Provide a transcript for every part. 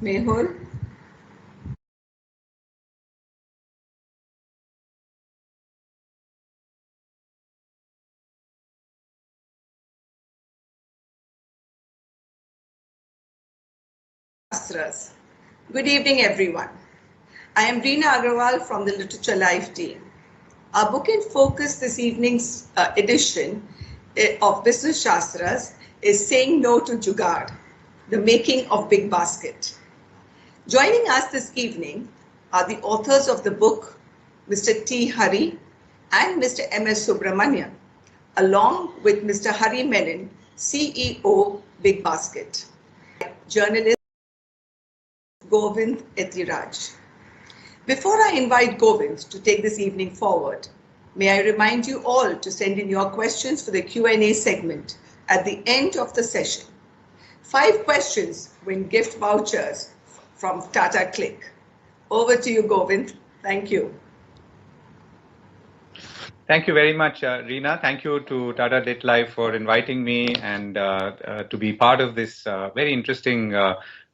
Mehul? Shastras. Good evening, everyone. I am Reena Agrawal from the Literature Live team. Our book in focus this evening's edition of Business Shastras is Saying No to Jugaad, the Making of BigBasket. Joining us this evening are the authors of the book, Mr. T. Hari and Mr. M.S. Subramanian, along with Mr. Hari Menon, CEO, BigBasket, journalist Govind Ethiraj. Before I invite Govind to take this evening forward, may I remind you all to send in your questions for the Q&A segment at the end of the session. 5 questions win gift vouchers from Tata Click. Over to you, Govind. Thank you. Thank you very much, Reena. Thank you to Tata Lit Live for inviting me and to be part of this very interesting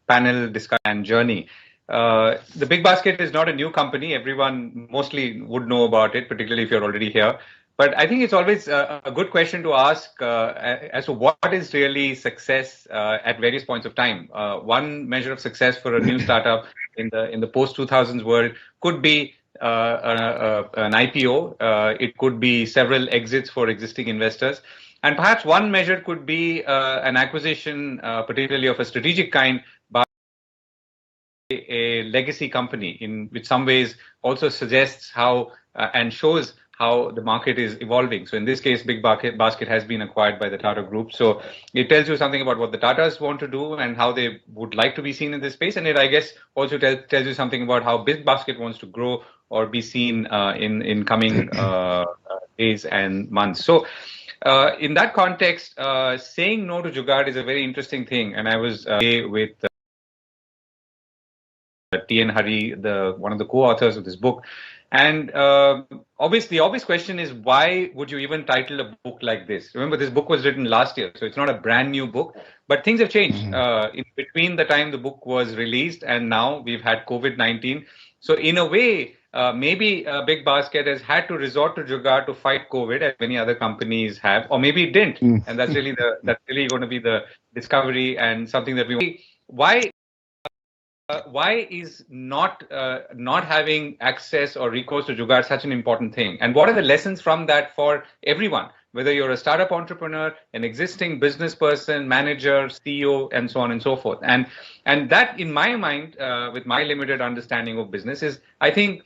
panel discussion and journey. The BigBasket is not a new company. Everyone mostly would know about it, particularly if you're already here. But I think it's always a good question to ask as to what is really success at various points of time. One measure of success for a new startup in the post-2000s world could be an IPO. It could be several exits for existing investors. And perhaps one measure could be an acquisition, particularly of a strategic kind, by a legacy company, in which some ways also suggests how and shows how the market is evolving. So in this case, BigBasket has been acquired by the Tata Group. So it tells you something about what the Tatas want to do and how they would like to be seen in this space. And it, I guess, also tells you something about how BigBasket wants to grow or be seen in coming days and months. So in that context, saying no to Jugaad is a very interesting thing. And I was with T.N. Hari, one of the co-authors of this book. And the obvious question is, why would you even title a book like this? Remember, this book was written last year, so it's not a brand new book, but things have changed in between the time the book was released and now. We've had COVID-19. So in a way, maybe BigBasket has had to resort to Jugaad to fight COVID, as many other companies have, or maybe it didn't. And that's really going to be the discovery and something that we. Why is not having access or recourse to Jugaad such an important thing? And what are the lessons from that for everyone, whether you're a startup entrepreneur, an existing business person, manager, CEO, and so on and so forth? And that, in my mind, with my limited understanding of business, is, I think,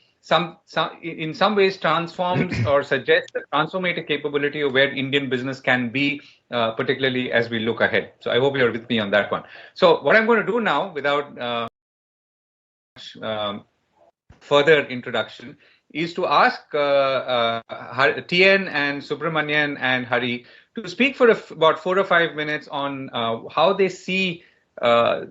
in some ways transforms or suggests the transformative capability of where Indian business can be, particularly as we look ahead. So I hope you're with me on that one. So what I'm going to do now, without further introduction, is to ask TN and Subramanian and Hari to speak for about 4 or 5 minutes on how they see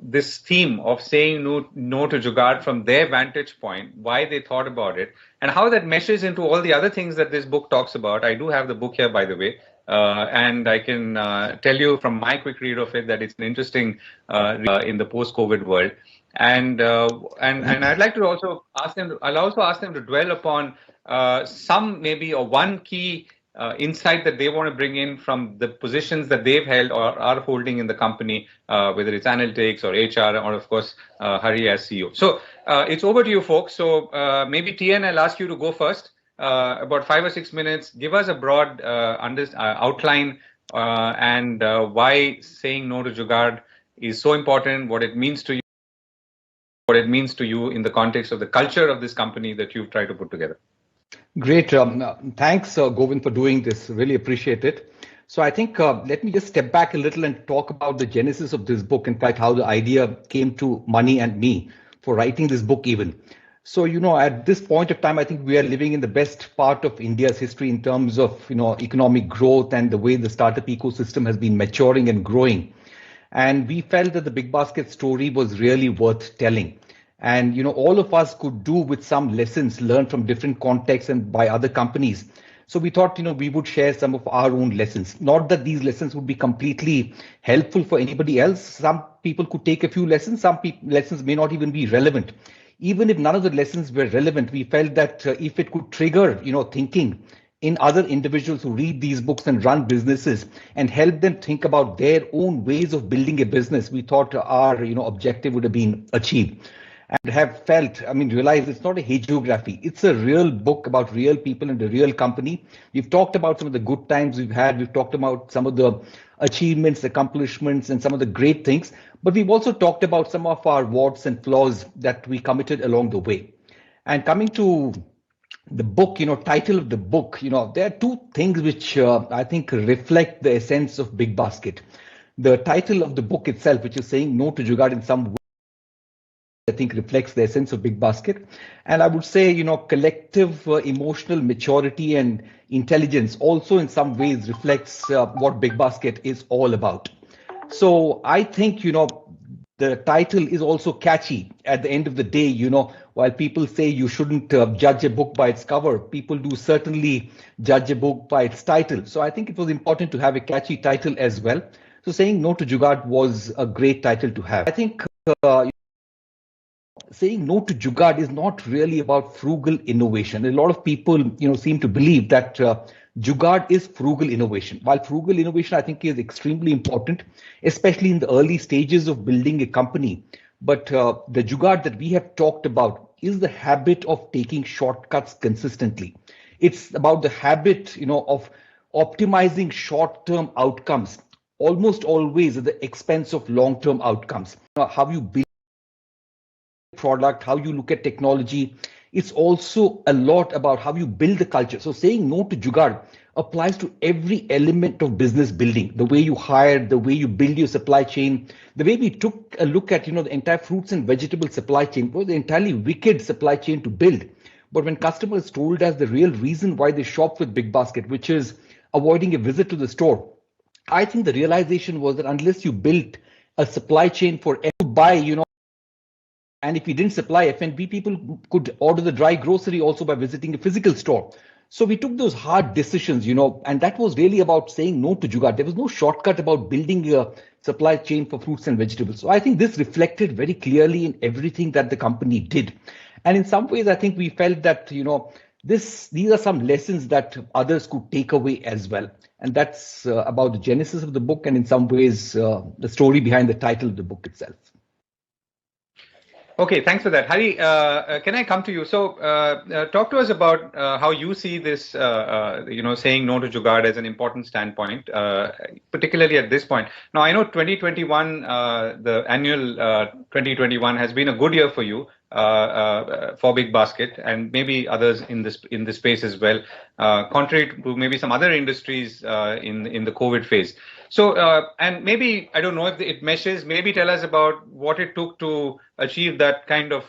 this theme of saying no to Jugaad from their vantage point, why they thought about it, and how that meshes into all the other things that this book talks about. I do have the book here, by the way, and I can tell you from my quick read of it that it's an interesting in the post-COVID world. And I'd like to also ask them. I'll also ask them to dwell upon some maybe or one key insight that they want to bring in from the positions that they've held or are holding in the company, whether it's analytics or HR or, of course, Hari as CEO. So it's over to you, folks. So maybe TN, I'll ask you to go first. About 5 or 6 minutes. Give us a broad outline and why saying no to Jugaad is so important, what it means to you in the context of the culture of this company that you've tried to put together. Great. Thanks, Govind, for doing this. Really appreciate it. So I think let me just step back a little and talk about the genesis of this book. In fact, how the idea came to Mani and me for writing this book even. So, at this point of time, I think we are living in the best part of India's history in terms of, economic growth and the way the startup ecosystem has been maturing and growing. And we felt that the BigBasket story was really worth telling. And, all of us could do with some lessons learned from different contexts and by other companies, So we thought, we would share some of our own lessons. Not that these lessons would be completely helpful for anybody else. Some people could take a few lessons. Some lessons may not even be relevant. Even if none of the lessons were relevant, we felt that if it could trigger, thinking in other individuals who read these books and run businesses and help them think about their own ways of building a business, we thought our, objective would have been achieved. And have felt, realized it's not a hagiography. It's a real book about real people and a real company. We've talked about some of the good times we've had. We've talked about some of the achievements, accomplishments, and some of the great things. But we've also talked about some of our warts and flaws that we committed along the way. And coming to the book, title of the book, there are two things which I think reflect the essence of BigBasket. The title of the book itself, which is saying no to Jugaad in some way, I think reflects the essence of BigBasket. And I would say, collective emotional maturity and intelligence also in some ways reflects what BigBasket is all about. So I think, the title is also catchy at the end of the day, while people say you shouldn't judge a book by its cover, people do certainly judge a book by its title. So I think it was important to have a catchy title as well. So saying no to Jugaad was a great title to have. I think saying no to Jugaad is not really about frugal innovation. A lot of people, seem to believe that Jugaad is frugal innovation. While frugal innovation, I think, is extremely important, especially in the early stages of building a company. But the Jugaad that we have talked about is the habit of taking shortcuts consistently. It's about the habit, of optimizing short-term outcomes, almost always at the expense of long-term outcomes. How you build product, how you look at technology. It's also a lot about how you build the culture. So saying no to Jugaad applies to every element of business building, the way you hire, the way you build your supply chain, the way we took a look at, the entire fruits and vegetable supply chain was an entirely wicked supply chain to build. But when customers told us the real reason why they shop with BigBasket, which is avoiding a visit to the store, I think the realization was that unless you built a supply chain for to buy, and if we didn't supply F&B, people could order the dry grocery also by visiting a physical store. So we took those hard decisions, and that was really about saying no to Jugaad. There was no shortcut about building a supply chain for fruits and vegetables. So I think this reflected very clearly in everything that the company did. And in some ways, I think we felt that, these are some lessons that others could take away as well. And that's about the genesis of the book and in some ways, the story behind the title of the book itself. Okay, thanks for that. Hari, can I come to you? So talk to us about how you see this, saying no to Jugaad as an important standpoint, particularly at this point. Now, I know 2021, the annual 2021 has been a good year for you for BigBasket and maybe others in this space as well, contrary to maybe some other industries in the COVID phase. So, and maybe, I don't know if it meshes, maybe tell us about what it took to achieve that kind of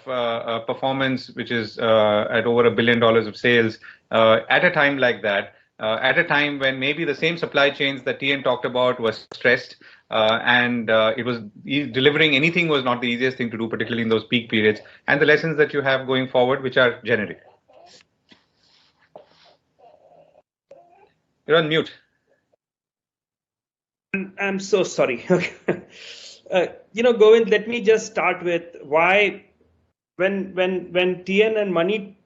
performance, which is at over $1 billion of sales at a time like that, at a time when maybe the same supply chains that TN talked about was stressed and it was delivering anything was not the easiest thing to do, particularly in those peak periods, and the lessons that you have going forward, which are generic. You're on mute. I'm so sorry. Govind, let me just start with why when TN and Mani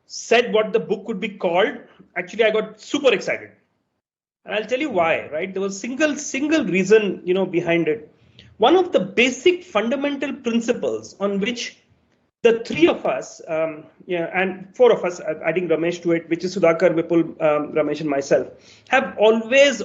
said what the book would be called, actually I got super excited. And I'll tell you why, right? There was single reason, behind it. One of the basic fundamental principles on which the three of us, and four of us, adding Ramesh to it, which is Sudhakar, Vipul, Ramesh, and myself, have always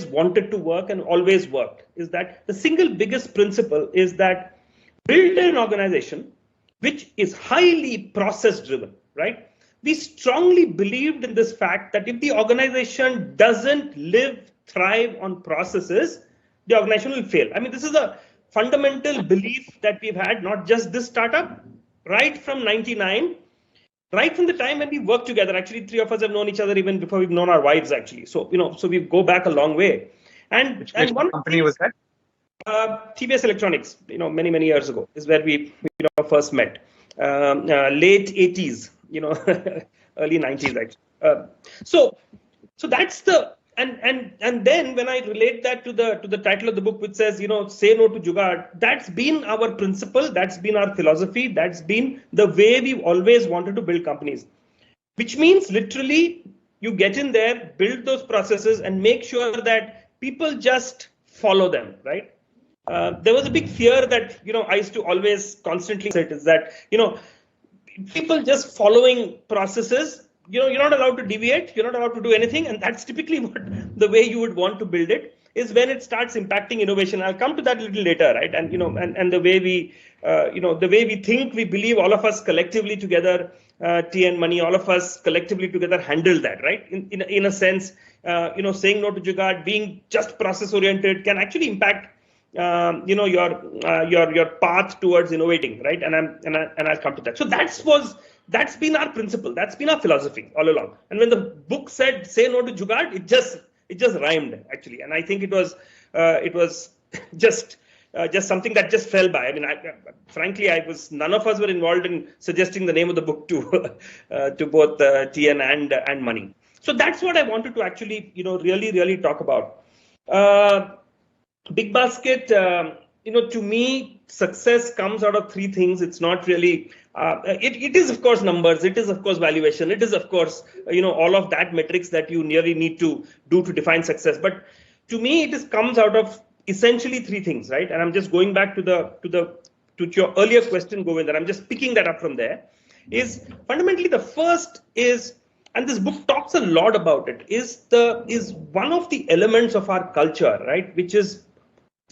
wanted to work and always worked, is that the single biggest principle is that build an organization which is highly process driven, right? We strongly believed in this fact that if the organization doesn't thrive on processes, the organization will fail. I mean, this is a fundamental belief that we've had, not just this startup, right from 99, right from the time when we worked together. Actually, three of us have known each other even before we've known our wives, actually. So, so we go back a long way. Which one company was that? TVS Electronics, many years ago is where we first met. Late 80s, early 90s, actually. So that's the and then when I relate that to the title of the book, which says, say no to Jugaad, that's been our principle, that's been our philosophy, that's been the way we've always wanted to build companies, which means literally you get in there, build those processes, and make sure that people just follow them, right? There was a big fear that I used to always constantly say is that people just following processes. You're not allowed to deviate, you're not allowed to do anything, and that's typically what the way you would want to build it is when it starts impacting innovation. I'll come to that a little later, right? And and the way we the way we think, we believe, all of us collectively together, T and Money, all of us collectively together handle that, right? In a sense, saying no to Jugaad, being just process oriented, can actually impact your path towards innovating, right? And I'll come to that. So that's been our principle, that's been our philosophy all along. And when the book said say no to Jugaad, it just rhymed actually, and I think it was just something that just fell by. I mean, frankly, none of us were involved in suggesting the name of the book to both TN and Money. So that's what I wanted to actually really talk about. BigBasket, to me, success comes out of three things. It's not really, it is of course numbers, it is of course valuation, it is of course, all of that metrics that you nearly need to do to define success. But to me, it comes out of essentially three things, right? And I'm just going back to your earlier question, Govind, and I'm just picking that up from there, is fundamentally the first is, and this book talks a lot about it, is one of the elements of our culture, right? Which is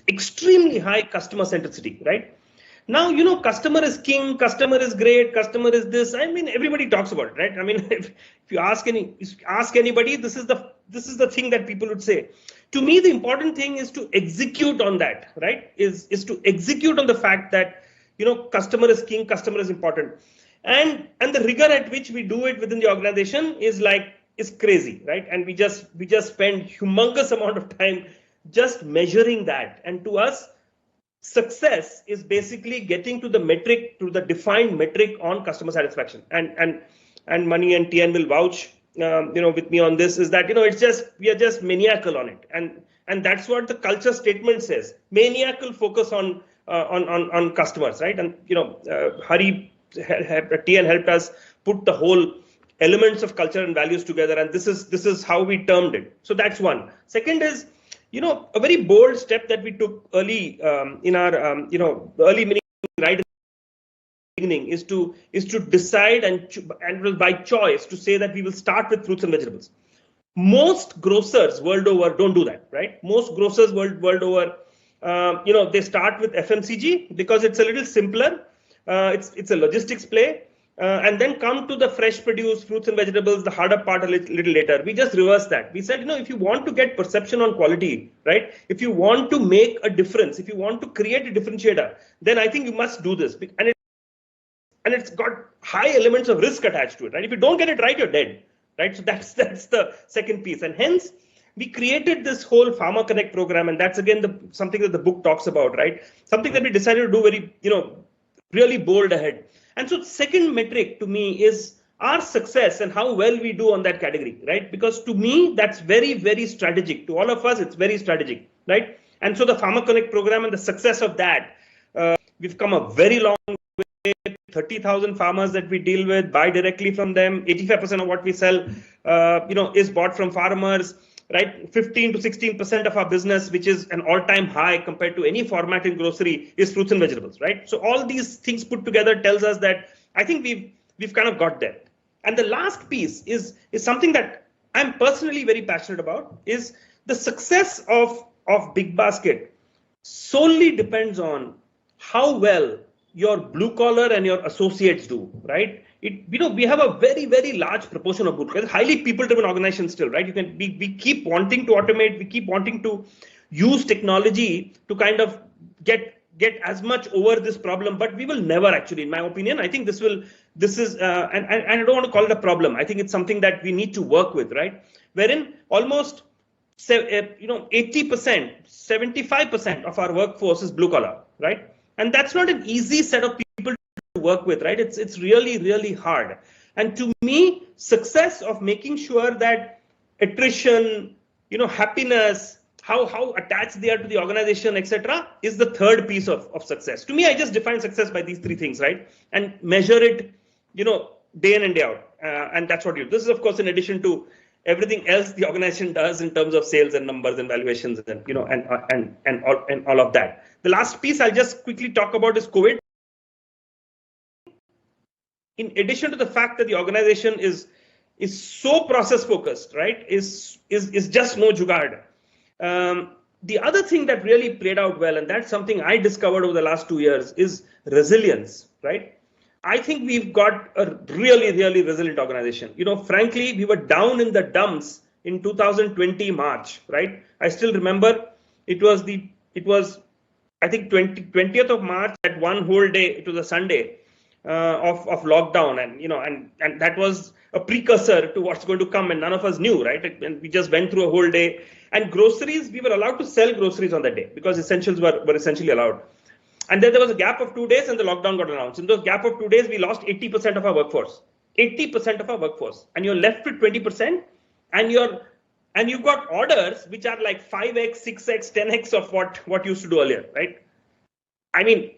extremely high customer centricity, right? Now, customer is king, customer is great, customer is this. I mean, everybody talks about it, right? I mean, if you ask anybody, this is the thing that people would say. To me, the important thing is to execute on that, right? Is to execute on the fact that, customer is king, customer is important. And the rigor at which we do it within the organization is crazy, right? And we just spend humongous amount of time just measuring that. And to us, success is basically getting to the metric, to the defined metric on customer satisfaction. And Money and TN will vouch, with me on this, is that, we are just maniacal on it. And that's what the culture statement says. Maniacal focus on customers, right? And, Hari, TN helped us put the whole elements of culture and values together. And this is how we termed it. So that's one. Second is, a very bold step that we took early in our, early meaning right in the beginning is to decide and by choice to say that we will start with fruits and vegetables. Most grocers world over don't do that, right? Most grocers world over, they start with FMCG because it's a little simpler. It's a logistics play. And then come to the fresh produce, fruits and vegetables, the harder part a little later. We just reversed that. We said, if you want to get perception on quality, right? If you want to make a difference, if you want to create a differentiator, then I think you must do this. And it's got high elements of risk attached to it, right? If you don't get it right, you're dead, right? So that's the second piece. And hence, we created this whole Farmer Connect program. And that's again something that the book talks about, right? Something that we decided to do very, really bold ahead. And so second metric to me is our success and how well we do on that category, right? Because to me, that's very, very strategic. To all of us, it's very strategic, right? And so the Farmer Connect program and the success of that, we've come a very long way. 30,000 farmers that we deal with, buy directly from them. 85% of what we sell, is bought from farmers, right? 15 to 16% of our business, which is an all-time high compared to any format in grocery, is fruits and vegetables, right? So all these things put together tells us that I think we've kind of got there. And the last piece is something that I'm personally very passionate about, is the success of BigBasket solely depends on how well your blue collar and your associates do, right? We have a very, very large proportion of blue collar, highly people-driven organization still, right? We keep wanting to automate, we keep wanting to use technology to kind of get as much over this problem, but we will never actually, in my opinion. I think this is, and I don't want to call it a problem. I think it's something that we need to work with, right? Wherein almost 80%, 75% of our workforce is blue collar, right? And that's not an easy set of people to work with, right? It's really, really hard. And to me, success of making sure that attrition, happiness, how attached they are to the organization, etc., is the third piece of success. To me, I just define success by these three things, right? And measure it, day in and day out. And that's what you do. This is, of course, in addition to everything else the organization does in terms of sales and numbers and valuations and and all of that. The last piece I'll just quickly talk about is COVID. In addition to the fact that the organization is so process focused, right? Is just no Jugaad. The other thing that really played out well, and that's something I discovered over the last 2 years, is resilience, right? I think we've got a really, really resilient organization. Frankly, we were down in the dumps in 2020 March, right? I still remember it was I think 20th of March, at one whole day, it was a Sunday of lockdown, and that was a precursor to what's going to come, and none of us knew, right? And we just went through a whole day. And groceries, we were allowed to sell groceries on that day because essentials were essentially allowed. And then there was a gap of 2 days and the lockdown got announced. In those gap of 2 days, we lost 80% of our workforce. 80% of our workforce. And you're left with 20%, and you've got orders which are like 5x, 6x, 10x of what used to do earlier, right? I mean,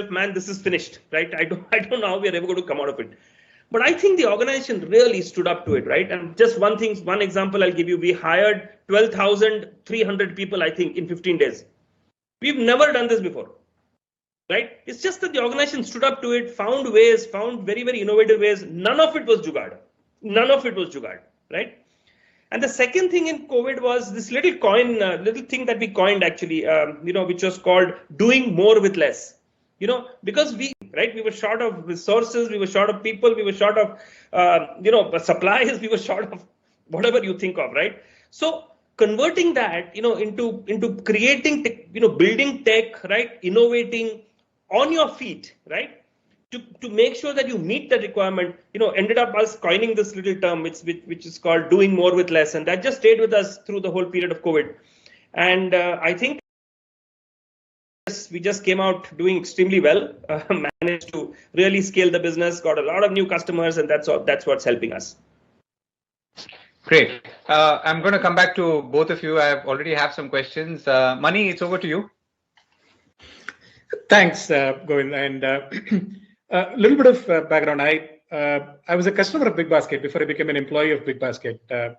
man, this is finished, right? I don't know how we are ever going to come out of it. But I think the organization really stood up to it, right? And just one example I'll give you. We hired 12,300 people, I think, in 15 days. We've never done this before, right? It's just that the organization stood up to it, found very, very innovative ways. None of it was Jugaad. Right? And the second thing in COVID was this little thing that we coined actually, which was called doing more with less. Because we were short of resources, we were short of people, we were short of, supplies, we were short of whatever you think of, right? So converting that, into creating, building tech, right? Innovating on your feet, right? To make sure that you meet that requirement, ended up us coining this little term, which is called doing more with less. And that just stayed with us through the whole period of COVID. And I think we just came out doing extremely well, managed to really scale the business, got a lot of new customers, and that's what's helping us. Great. I'm going to come back to both of you. I already have some questions. Mani, it's over to you. Thanks, Govind. And a little bit of background. I was a customer of BigBasket before I became an employee of BigBasket.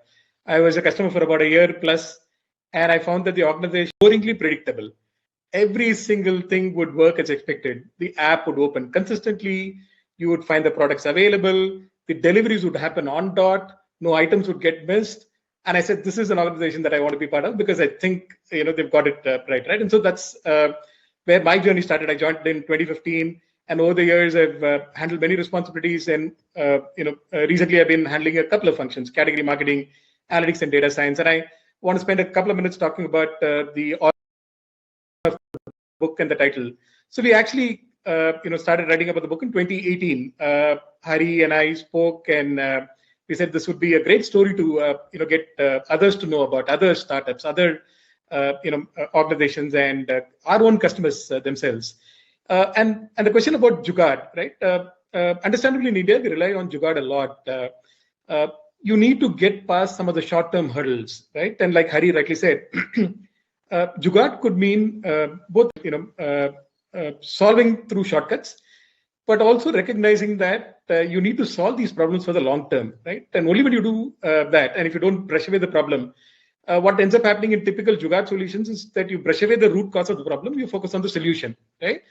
I was a customer for about a year plus, and I found that the organization was boringly predictable. Every single thing would work as expected. The app would open consistently. You would find the products available. The deliveries would happen on dot. No items would get missed. And I said, this is an organization that I want to be part of because I think they've got it right. And so that's where my journey started. I joined in 2015, and over the years I've handled many responsibilities. And recently I've been handling a couple of functions: category marketing, analytics, and data science. And I want to spend a couple of minutes talking about the book and the title. So we actually started writing about the book in 2018. Hari and I spoke, and we said this would be a great story to get others to know about, other startups, other organizations, and our own customers themselves. And the question about Jugaad, right? Understandably, in India, we rely on Jugaad a lot. You need to get past some of the short-term hurdles, right? And like Hari rightly said, Jugaad could mean both, solving through shortcuts, but also recognizing that you need to solve these problems for the long term, right? And only when you do that, and if you don't brush away the problem, what ends up happening in typical Jugaad solutions is that you brush away the root cause of the problem, you focus on the solution, right?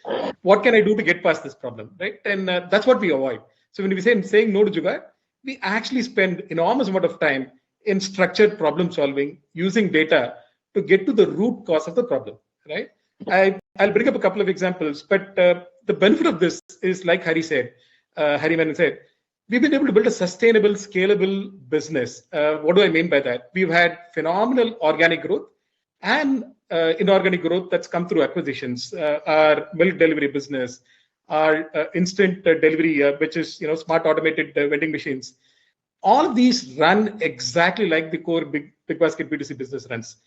What can I do to get past this problem, right? And that's what we avoid. So when we say saying no to Jugaad, we actually spend enormous amount of time in structured problem solving using data to get to the root cause of the problem, right? I'll bring up a couple of examples, but the benefit of this is, like Hari Menon said, we've been able to build a sustainable, scalable business. What do I mean by that? We've had phenomenal organic growth and inorganic growth that's come through acquisitions. Our milk delivery business, our instant delivery, which is smart automated vending machines. All of these run exactly like the core BigBasket B2C business runs.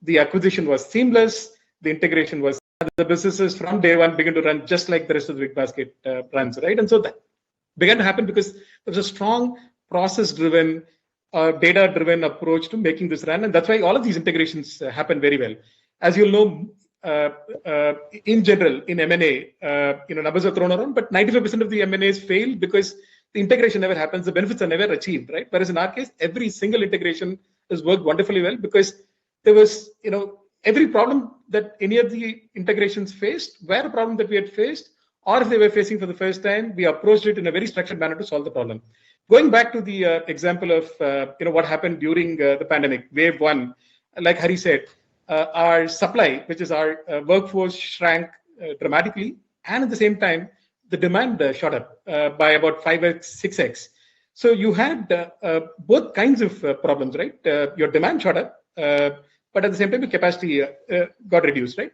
The acquisition was seamless. The integration was the businesses from day one began to run just like the rest of the BigBasket runs, right? And so that began to happen because there was a strong process-driven, data-driven approach to making this run, and that's why all of these integrations happen very well. As you'll know, in general, in M&A, numbers are thrown around, but 95% of the M&As fail because the integration never happens, the benefits are never achieved, right? Whereas in our case, every single integration has worked wonderfully well because there was, every problem that any of the integrations faced were a problem that we had faced, or if they were facing for the first time, we approached it in a very structured manner to solve the problem. Going back to the example of what happened during the pandemic, wave one, like Hari said, our supply, which is our workforce, shrank dramatically, and at the same time, the demand shot up by about 5x, 6x. So you had both kinds of problems, right? Your demand shot up, but at the same time, the capacity got reduced, right?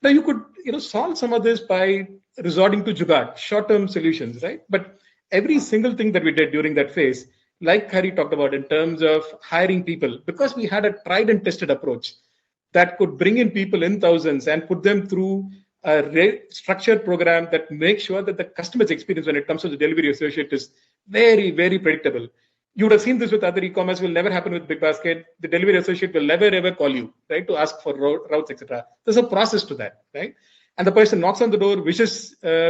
Now you could solve some of this by resorting to Jugaad, short-term solutions, right? But every single thing that we did during that phase, like Hari talked about in terms of hiring people, because we had a tried and tested approach that could bring in people in thousands and put them through a structured program that makes sure that the customer's experience when it comes to the delivery associate is very, very predictable. You would have seen this with other e-commerce, will never happen with BigBasket. The delivery associate will never ever call you, right, to ask for routes, etc. There's a process to that, right? And the person knocks on the door,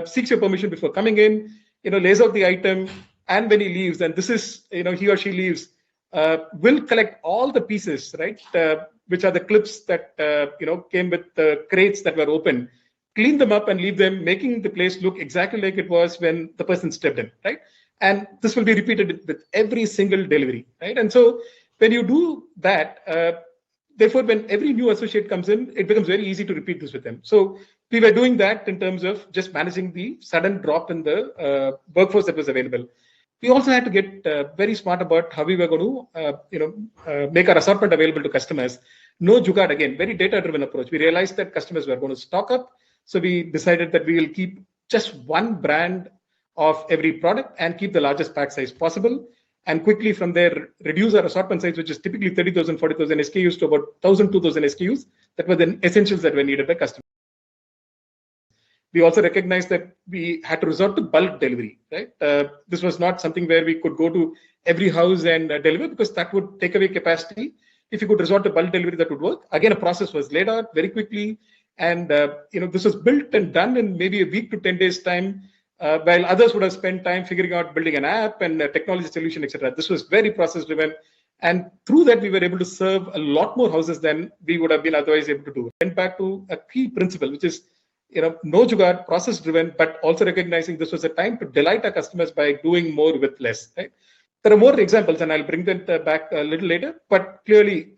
seeks your permission before coming in, lays out the item, and when he leaves, and this is, he or she leaves, will collect all the pieces, right, which are the clips that, came with the crates that were open, clean them up and leave them, making the place look exactly like it was when the person stepped in, right? And this will be repeated with every single delivery, right? And so when you do that, therefore, when every new associate comes in, it becomes very easy to repeat this with them. So we were doing that in terms of just managing the sudden drop in the workforce that was available. We also had to get very smart about how we were going to, make our assortment available to customers. No Jugaad, again, very data-driven approach. We realized that customers were going to stock up. So we decided that we will keep just one brand of every product and keep the largest pack size possible. And quickly from there, reduce our assortment size, which is typically 30,000, 40,000 SKUs to about 1,000, 2,000 SKUs. That were the essentials that were needed by customers. We also recognized that we had to resort to bulk delivery, right? This was not something where we could go to every house and deliver because that would take away capacity. If you could resort to bulk delivery, that would work. Again, a process was laid out very quickly. And, this was built and done in maybe a week to 10 days time, while others would have spent time figuring out building an app and a technology solution, etc. This was very process driven. And through that, we were able to serve a lot more houses than we would have been otherwise able to do. Went back to a key principle, which is, no Jugaad, process driven, but also recognizing this was a time to delight our customers by doing more with less, right? There are more examples, and I'll bring them back a little later. But clearly,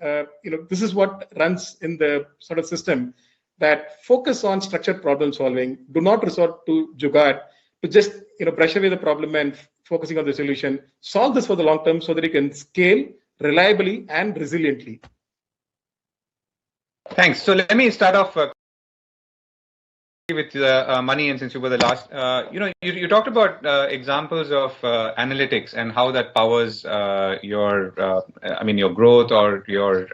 this is what runs in the sort of system that focus on structured problem solving. Do not resort to Jugaad to just brush away the problem and focusing on the solution. Solve this for the long term so that you can scale reliably and resiliently. Thanks. So let me start off with money, and since you were the last, you talked about examples of analytics and how that powers your growth or your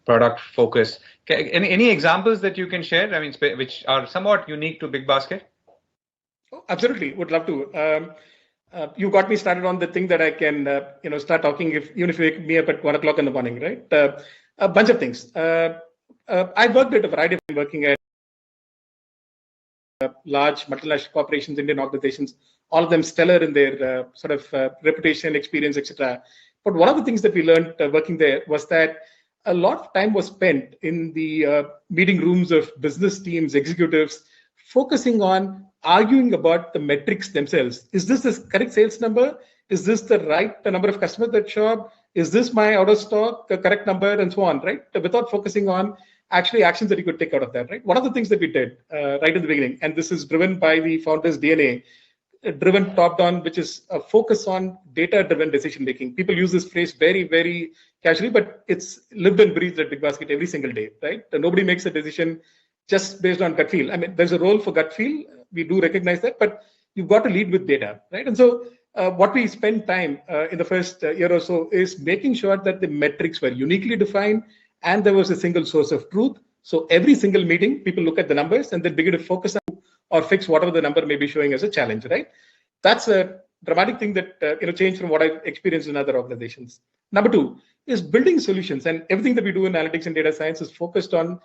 product focus. Any examples that you can share? I mean, which are somewhat unique to BigBasket? Oh, absolutely, would love to. You got me started on the thing that I can, start talking even if you wake me up at 1 o'clock in the morning, right? A bunch of things. I worked at a variety of working at large multinational corporations, Indian organizations, all of them stellar in their reputation, experience, etc. But one of the things that we learned working there was that a lot of time was spent in the meeting rooms of business teams, executives, focusing on arguing about the metrics themselves. Is this the correct sales number? Is this the right number of customers that show up? Is this my out of stock, the correct number, and so on, right? Without focusing on actually actions that you could take out of that, right? One of the things that we did right in the beginning, and this is driven by the founder's DNA, driven top-down, which is a focus on data-driven decision-making. People use this phrase very, very casually, but it's lived and breathed at BigBasket every single day, right? Nobody makes a decision just based on gut feel. I mean, there's a role for gut feel. We do recognize that, but you've got to lead with data, right? And so what we spend time in the first year or so is making sure that the metrics were uniquely defined and there was a single source of truth So every single meeting, people look at the numbers and then begin to focus on or fix whatever the number may be showing as a challenge, right? That's a dramatic thing that changed from what I've experienced in other organizations. Number two is building solutions, and everything that we do in analytics and data science is focused on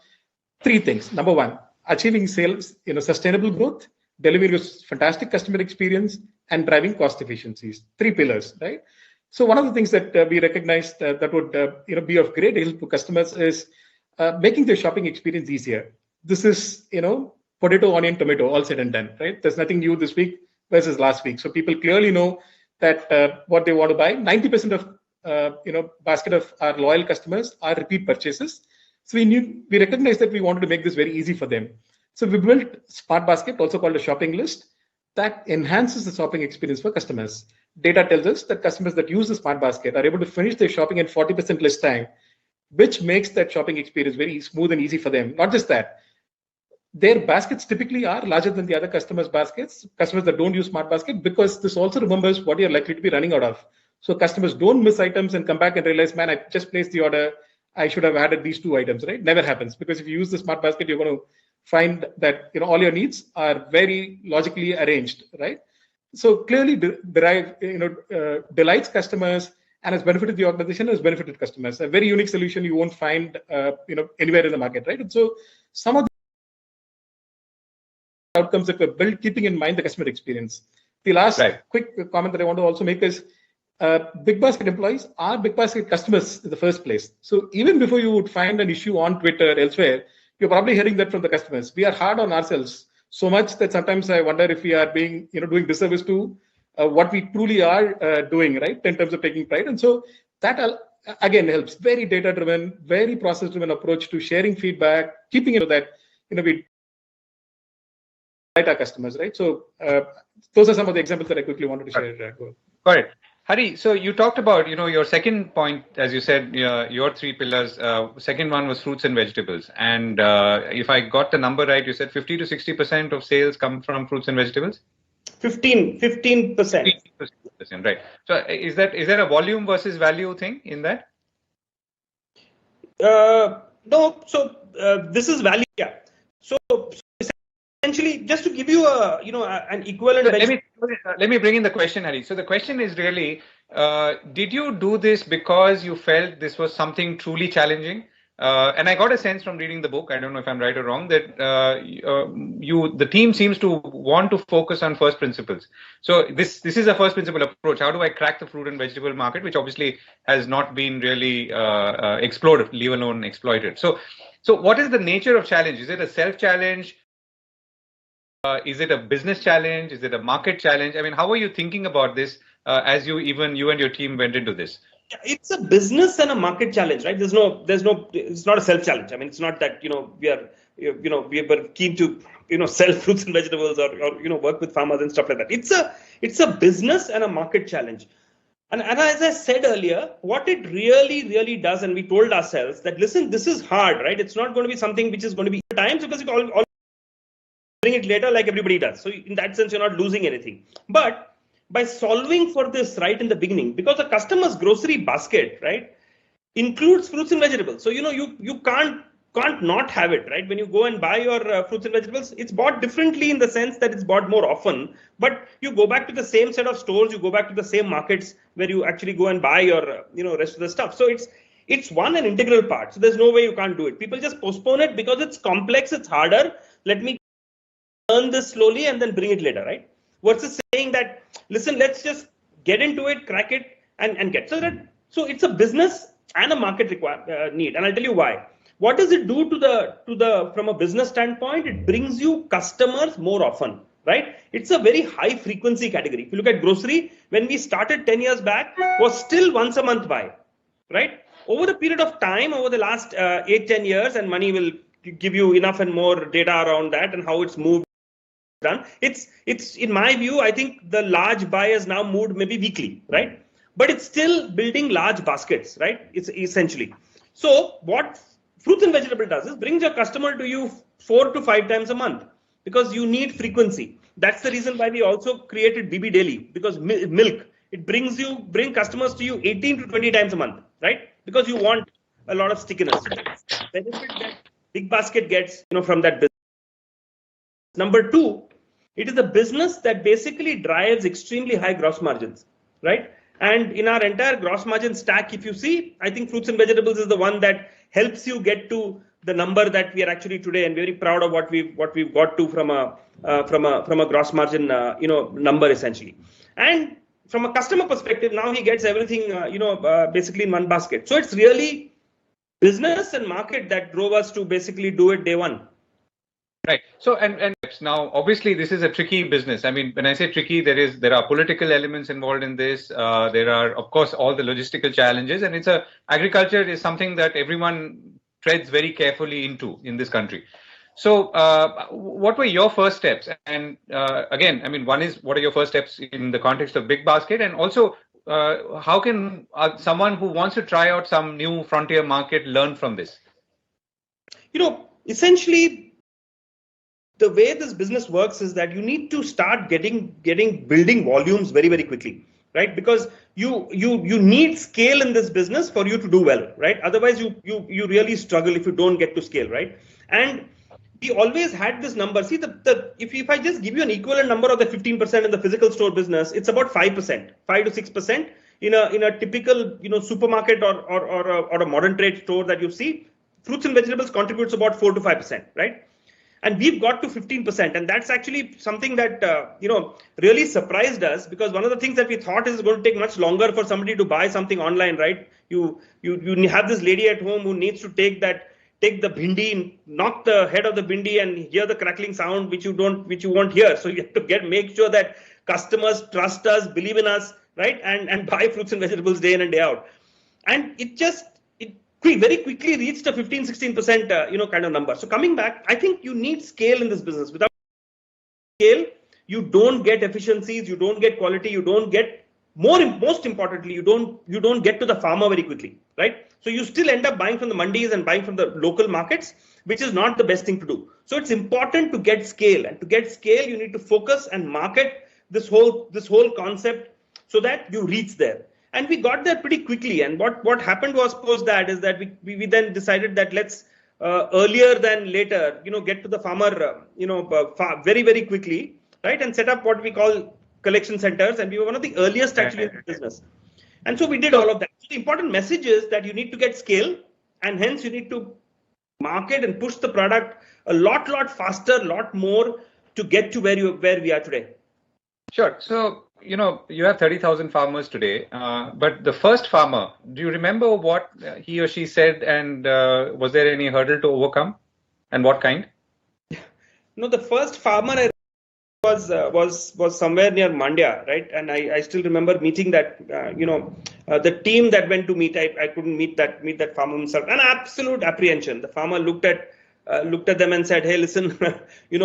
three things. Number one, achieving sales, sustainable growth, delivering a fantastic customer experience, and driving cost efficiencies. Three pillars, right? So one of the things that we recognized that would be of great help to customers is making their shopping experience easier. This is potato, onion, tomato, all said and done, right? There's nothing new this week versus last week. So people clearly know that what they want to buy. 90% of basket of our loyal customers are repeat purchases. So we recognize that we wanted to make this very easy for them. So we built Smart Basket, also called a shopping list, that enhances the shopping experience for customers. Data tells us that customers that use the Smart Basket are able to finish their shopping in 40% less time, which makes that shopping experience very smooth and easy for them. Not just that, their baskets typically are larger than the other customers' baskets, customers that don't use Smart Basket, because this also remembers what you're likely to be running out of. So customers don't miss items and come back and realize, man, I just placed the order, I should have added these 2 items, right? Never happens, because if you use the Smart Basket, you're going to find that all your needs are very logically arranged, right? So clearly delights customers and has benefited the organization, has benefited customers. A very unique solution you won't find anywhere in the market, right? And so some of the outcomes that were built keeping in mind the customer experience. The last quick comment that I want to also make is BigBasket employees are BigBasket customers in the first place. So even before you would find an issue on Twitter or elsewhere, you're probably hearing that from the customers. We are hard on ourselves so much that sometimes I wonder if we are being, doing disservice to what we truly are doing, right, in terms of taking pride. And so that again helps. Very data-driven, very process-driven approach to sharing feedback, keeping it that we delight our customers, right? So those are some of the examples that I quickly wanted to share. Got it. Hari, so you talked about, your second point, as you said, your 3 pillars. Second one was fruits and vegetables. And if I got the number right, you said 50 to 60% of sales come from fruits and vegetables? 15%. 15%, right. So is there a volume versus value thing in that? No. So this is value. Yeah. So essentially, just to give you an equivalent. Let me bring in the question, Hari. So the question is really, did you do this because you felt this was something truly challenging? And I got a sense from reading the book, I don't know if I'm right or wrong, that the team seems to want to focus on first principles. So this is a first principle approach. How do I crack the fruit and vegetable market, which obviously has not been really explored, leave alone exploited. So what is the nature of challenge? Is it a self-challenge? Is it a business challenge? Is it a market challenge? I mean, how are you thinking about this as you and your team went into this? It's a business and a market challenge, right? There's no, it's not a self challenge. I mean, it's not that, we were keen to, sell fruits and vegetables or work with farmers and stuff like that. It's a business and a market challenge. And as I said earlier, what it really does, and we told ourselves that, listen, this is hard, right? It's not going to be something which is going to be times, because you all bring it later like everybody does. So in that sense, you're not losing anything. But by solving for this right in the beginning, because a customer's grocery basket, right, includes fruits and vegetables. So, you can't not have it, right? When you go and buy your fruits and vegetables, it's bought differently in the sense that it's bought more often, but you go back to the same set of stores, you go back to the same markets where you actually go and buy your, rest of the stuff. So it's an integral part. So there's no way you can't do it. People just postpone it because it's complex, it's harder. Let me learn this slowly and then bring it later, right? Versus saying that, listen, let's just get into it, crack it, and get so it's a business and a market need. And I'll tell you why. What does it do to the from a business standpoint? It brings you customers more often, right? It's a very high frequency category. If you look at grocery, when we started 10 years back, was still once a month buy, right? Over the period of time, over the last 8-10 years, and money will give you enough and more data around that and how it's moved. Done. It's in my view, I think the large buy has now moved maybe weekly, right? But it's still building large baskets, right? It's essentially. So what fruits and vegetable does is brings your customer to you 4 to 5 times a month, because you need frequency. That's the reason why we also created BB Daily, because milk, it bring customers to you 18 to 20 times a month, right? Because you want a lot of stickiness. Benefit that BigBasket gets, from that business. Number two, it is a business that basically drives extremely high gross margins, right? And in our entire gross margin stack, if you see, I think fruits and vegetables is the one that helps you get to the number that we are actually today, and very proud of what we've got to from a gross margin number essentially. And from a customer perspective, now he gets everything basically in one basket. So it's really business and market that drove us to basically do it day one. Right. So and now obviously this is a tricky business. I mean, when I say tricky, there are political elements involved in this. There are, of course, all the logistical challenges, and agriculture is something that everyone treads very carefully into in this country. So what were your first steps? And again, I mean, one is, what are your first steps in the context of BigBasket, and also how can someone who wants to try out some new frontier market learn from this? Essentially, the way this business works is that you need to start building volumes very, very quickly, right? Because you need scale in this business for you to do well, right? Otherwise, you really struggle if you don't get to scale, right? And we always had this number. See, if I just give you an equivalent number of the 15% in the physical store business, it's about 5%, 5 to 6% in a typical supermarket or a modern trade store that you see. Fruits and vegetables contributes about 4 to 5%, right? And we've got to 15%, and that's actually something that really surprised us, because one of the things that we thought is going to take much longer for somebody to buy something online, right? You have this lady at home who needs to take the bhindi, knock the head of the bhindi, and hear the crackling sound which you won't hear. So you have to make sure that customers trust us, believe in us, right? And buy fruits and vegetables day in and day out. And it very quickly reached a 15-16% kind of number. So coming back, I think you need scale in this business. Without scale, you don't get efficiencies, you don't get quality, you don't get most importantly, you don't get to the farmer very quickly, right? So you still end up buying from the mandis and buying from the local markets, which is not the best thing to do. So it's important to get scale, and to get scale, you need to focus and market this whole concept so that you reach there. And we got there pretty quickly. And what happened was, post that, is that we then decided that let's earlier than later, get to the farmer, very, very quickly, right? And set up what we call collection centers. And we were one of the earliest actually in the business. And so we did all of that. So the important message is that you need to get scale, and hence you need to market and push the product a lot faster, lot more to get to where we are today. Sure. So, you have 30,000 farmers today, but the first farmer, do you remember what he or she said, and was there any hurdle to overcome, and what kind? No, the first farmer was somewhere near Mandya, right? And I still remember meeting that, the team that went to meet. I couldn't meet that farmer himself. An absolute apprehension. The farmer looked at them and said, "Hey, listen, what is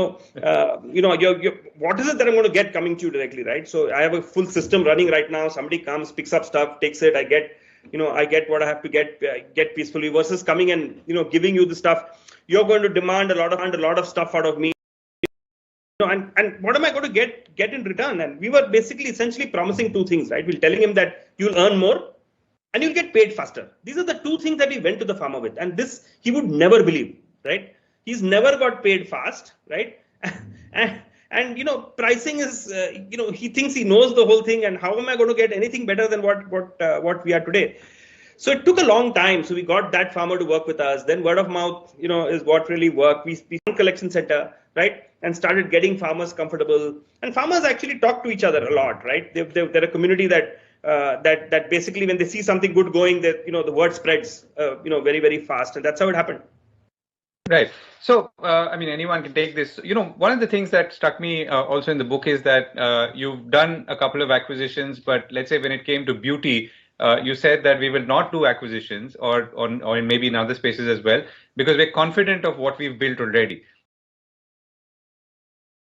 it that I'm going to get coming to you directly, right? So I have a full system running right now. Somebody comes, picks up stuff, takes it. I get what I have to get peacefully, versus coming and giving you the stuff. You're going to demand a lot of stuff out of me. And what am I going to get in return?" And we were essentially promising two things, right? We're telling him that you'll earn more and you'll get paid faster. These are the two things that we went to the farmer with, and this he would never believe. Right? He's never got paid fast, right? and pricing is, he thinks he knows the whole thing, and how am I going to get anything better than what we are today? So it took a long time. So we got that farmer to work with us. Then word of mouth, is what really worked. We found collection center, right? And started getting farmers comfortable. And farmers actually talk to each other a lot, right? They're a community that basically, when they see something good going, that the word spreads, very, very fast, and that's how it happened. Right. So, anyone can take this. One of the things that struck me also in the book is that you've done a couple of acquisitions, but let's say when it came to beauty, you said that we will not do acquisitions or maybe in other spaces as well, because we're confident of what we've built already.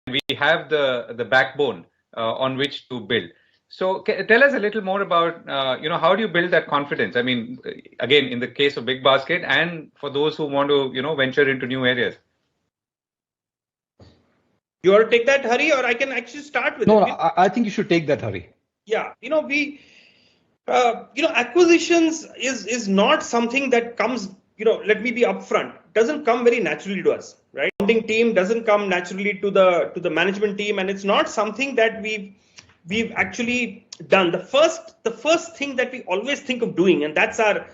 We have the backbone on which to build. So tell us a little more about, how do you build that confidence? I mean, again, in the case of BigBasket, and for those who want to, venture into new areas. You want to take that, Hari, or I can actually start with it? No, I think you should take that, Hari. Yeah, acquisitions is not something that comes let me be upfront, doesn't come very naturally to us, right? Founding team doesn't come naturally to the management team, and it's not something that we've actually done. The first thing that we always think of doing, and that's our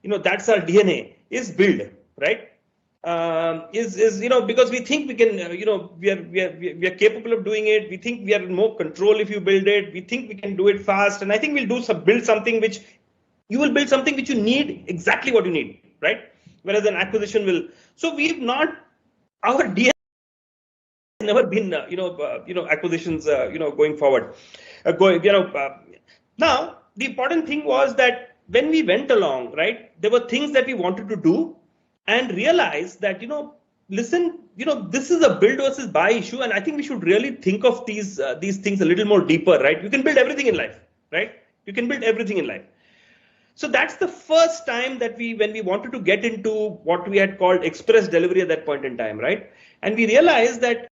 DNA, is build, right? Because we think we can, we are capable of doing it. We think we are in more control if you build it. We think we can do it fast, and I think we'll build something which you will build something which you need exactly what you need, right? Whereas an acquisition will. So our DNA has never been, acquisitions, going forward. Now the important thing was that when we went along, right, there were things that we wanted to do, and realize that, listen, this is a build versus buy issue. And I think we should really think of these things a little more deeper, right? You can build everything in life, right? You can build everything in life. So that's the first time that when we wanted to get into what we had called express delivery at that point in time, right? And we realized that,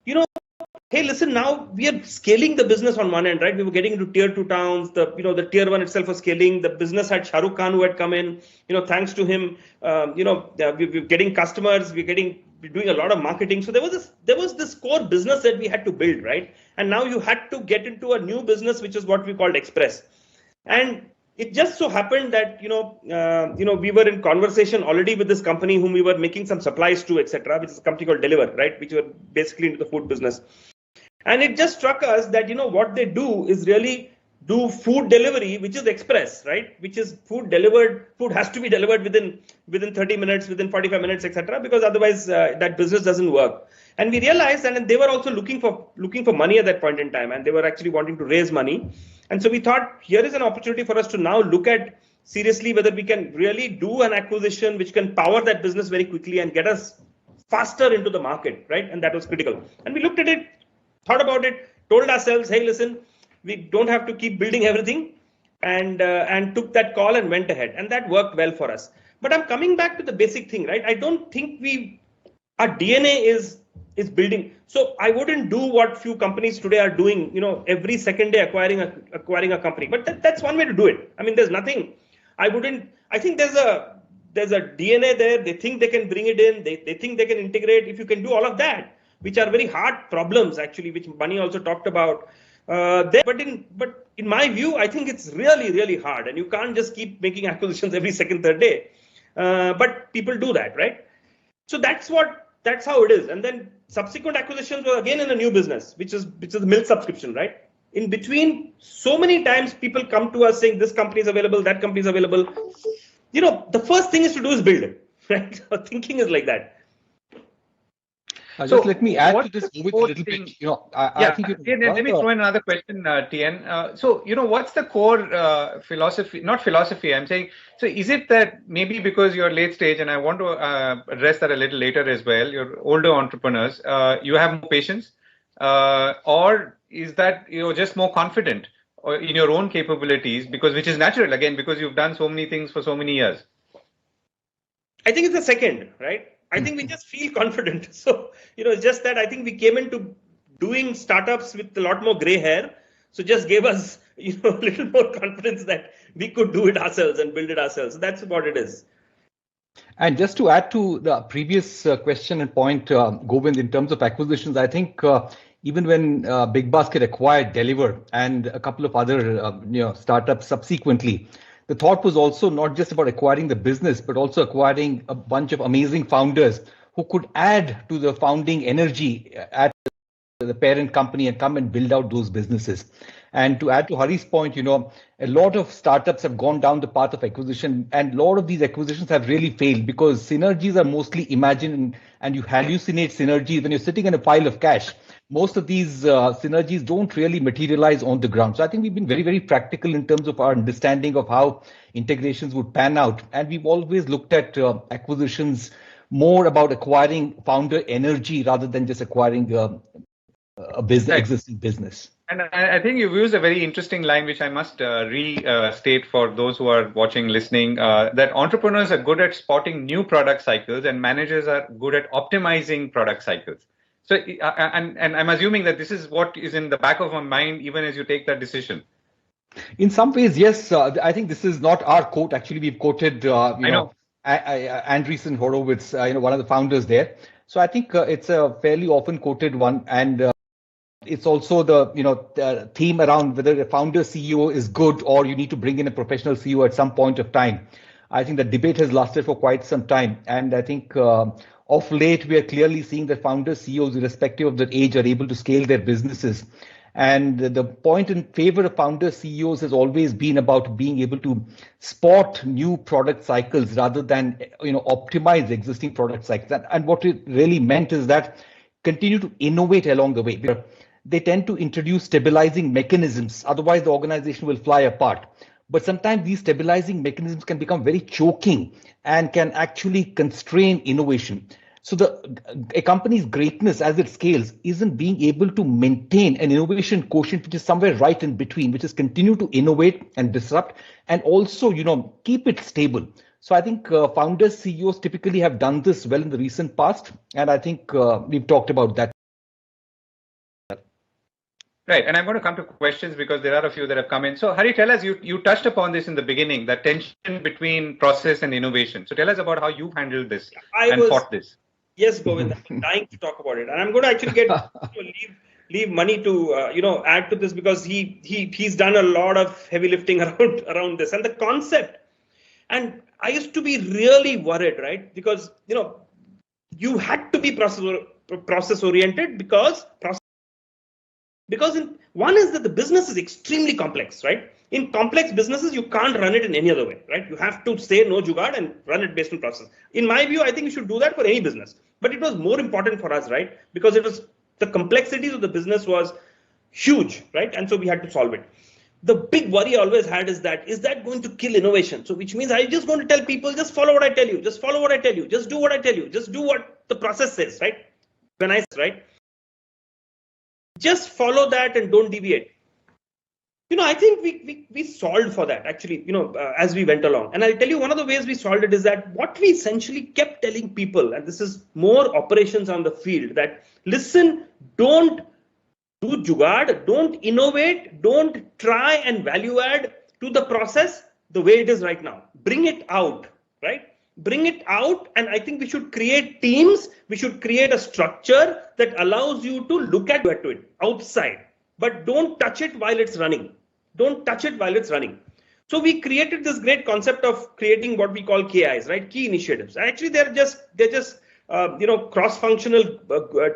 hey, listen, now we are scaling the business on one end, right? We were getting into tier 2 towns. The tier 1 itself was scaling. The business had Shah Rukh Khan who had come in. Thanks to him, we're getting customers. We're doing a lot of marketing. So there was this core business that we had to build, right? And now you had to get into a new business, which is what we called express. And it just so happened that we were in conversation already with this company whom we were making some supplies to, etc., which is a company called Deliver, right? Which were basically into the food business. And it just struck us that, what they do is really do food delivery, which is express, right? Which is food has to be delivered within 30 minutes, within 45 minutes, etc., because otherwise that business doesn't work. And we realized that, and they were also looking for money at that point in time, and they were actually wanting to raise money. And so we thought, here is an opportunity for us to now look at seriously whether we can really do an acquisition which can power that business very quickly and get us faster into the market, right? And that was critical. And we looked at it, thought about it, told ourselves, hey, listen, we don't have to keep building everything, and took that call and went ahead. And that worked well for us. But I'm coming back to the basic thing, right? I don't think our DNA is building. So I wouldn't do what few companies today are doing, every second day acquiring a company. But that's one way to do it. I mean, there's nothing. I think there's a DNA there. They think they can bring it in. They think they can integrate. If you can do all of that, which are very hard problems, actually, which Mani also talked about. But in my view, I think it's really, really hard, and you can't just keep making acquisitions every second, third day. But people do that, right? So that's how it is. And then subsequent acquisitions were again in a new business, which is the milk subscription, right? In between, so many times people come to us saying this company is available, that company is available. The first thing is to do is build, right? Thinking is like that. Just let me add to this with a little bit. I think let me throw in another question, TN. So, what's the core philosophy? Not philosophy, I'm saying. So, is it that maybe because you're late stage, and I want to address that a little later as well, you're older entrepreneurs, you have more patience, or is that you're just more confident in your own capabilities, which is natural, again, because you've done so many things for so many years? I think it's the second, right? I think we just feel confident. So, it's just that I think we came into doing startups with a lot more gray hair. So just gave us, a little more confidence that we could do it ourselves and build it ourselves. So that's what it is. And just to add to the previous question and point, Govind, in terms of acquisitions, I think even when BigBasket acquired Deliver and a couple of other startups subsequently, the thought was also not just about acquiring the business, but also acquiring a bunch of amazing founders who could add to the founding energy at the parent company and come and build out those businesses. And to add to Hari's point, a lot of startups have gone down the path of acquisition, and a lot of these acquisitions have really failed because synergies are mostly imagined, and you hallucinate synergies when you're sitting in a pile of cash. Most of these synergies don't really materialize on the ground. So I think we've been very, very practical in terms of our understanding of how integrations would pan out. And we've always looked at acquisitions more about acquiring founder energy rather than just acquiring a business, existing business. And I think you've used a very interesting line, which I must restate for those who are watching, listening, that entrepreneurs are good at spotting new product cycles and managers are good at optimizing product cycles. So, and I'm assuming that this is what is in the back of my mind, even as you take that decision. In some ways, yes. I think this is not our quote. Actually, we've quoted, I know. Andreessen Horowitz, one of the founders there. So I think it's a fairly often quoted one, and it's also the theme around whether a founder CEO is good or you need to bring in a professional CEO at some point of time. I think the debate has lasted for quite some time, and I think of late we are clearly seeing that founder CEOs, irrespective of their age, are able to scale their businesses. And the point in favor of founder CEOs has always been about being able to spot new product cycles rather than optimize existing product cycles. And what it really meant is that continue to innovate along the way. They tend to introduce stabilizing mechanisms, otherwise the organization will fly apart. But sometimes these stabilizing mechanisms can become very choking and can actually constrain innovation. So a company's greatness as it scales isn't being able to maintain an innovation quotient which is somewhere right in between, which is continue to innovate and disrupt and also, keep it stable. So I think founders, CEOs typically have done this well in the recent past. And I think we've talked about that. Right, and I'm going to come to questions because there are a few that have come in. So Hari, tell us, you touched upon this in the beginning, that tension between process and innovation. So tell us about how you've handled this and fought this. Yes, Govind, I'm dying to talk about it. And I'm going to actually get leave money to add to this because he's done a lot of heavy lifting around this and the concept. And I used to be really worried, right? Because you had to be process oriented because one is that the business is extremely complex, right? In complex businesses, you can't run it in any other way, right? You have to say no Jugaad and run it based on process. In my view, I think you should do that for any business. But it was more important for us, right? Because the complexities of the business was huge, right? And so we had to solve it. The big worry I always had is that going to kill innovation? So which means I just going to tell people, just follow what I tell you, just follow what I tell you, just do what I tell you, just do what the process says, right? Just follow that and don't deviate. I think we solved for that actually, as we went along. And I'll tell you one of the ways we solved it is that what we essentially kept telling people, and this is more operations on the field, that listen, don't do Jugaad, don't innovate, don't try and value add to the process the way it is right now. Bring it out, right? Bring it out. And I think we should create teams. We should create a structure that allows you to look at it outside, but don't touch it while it's running. Don't touch it while it's running. So we created this great concept of creating what we call KIs, right? Key initiatives. Actually, they're just cross-functional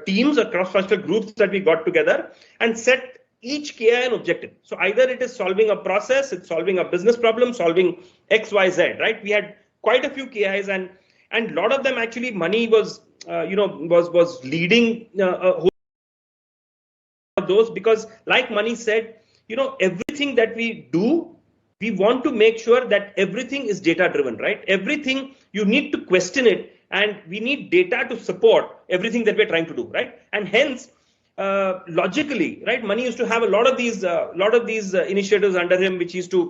teams or cross-functional groups that we got together and set each KI an objective. So either it is solving a process, it's solving a business problem, solving X, Y, Z, right? We had quite a few KIs and a lot of them actually money was leading a whole of those because like Mani said, everything that we do, we want to make sure that everything is data driven, right? Everything you need to question it and we need data to support everything that we're trying to do, right? And hence, logically, right? Mani used to have a lot of these initiatives under him, which he used to,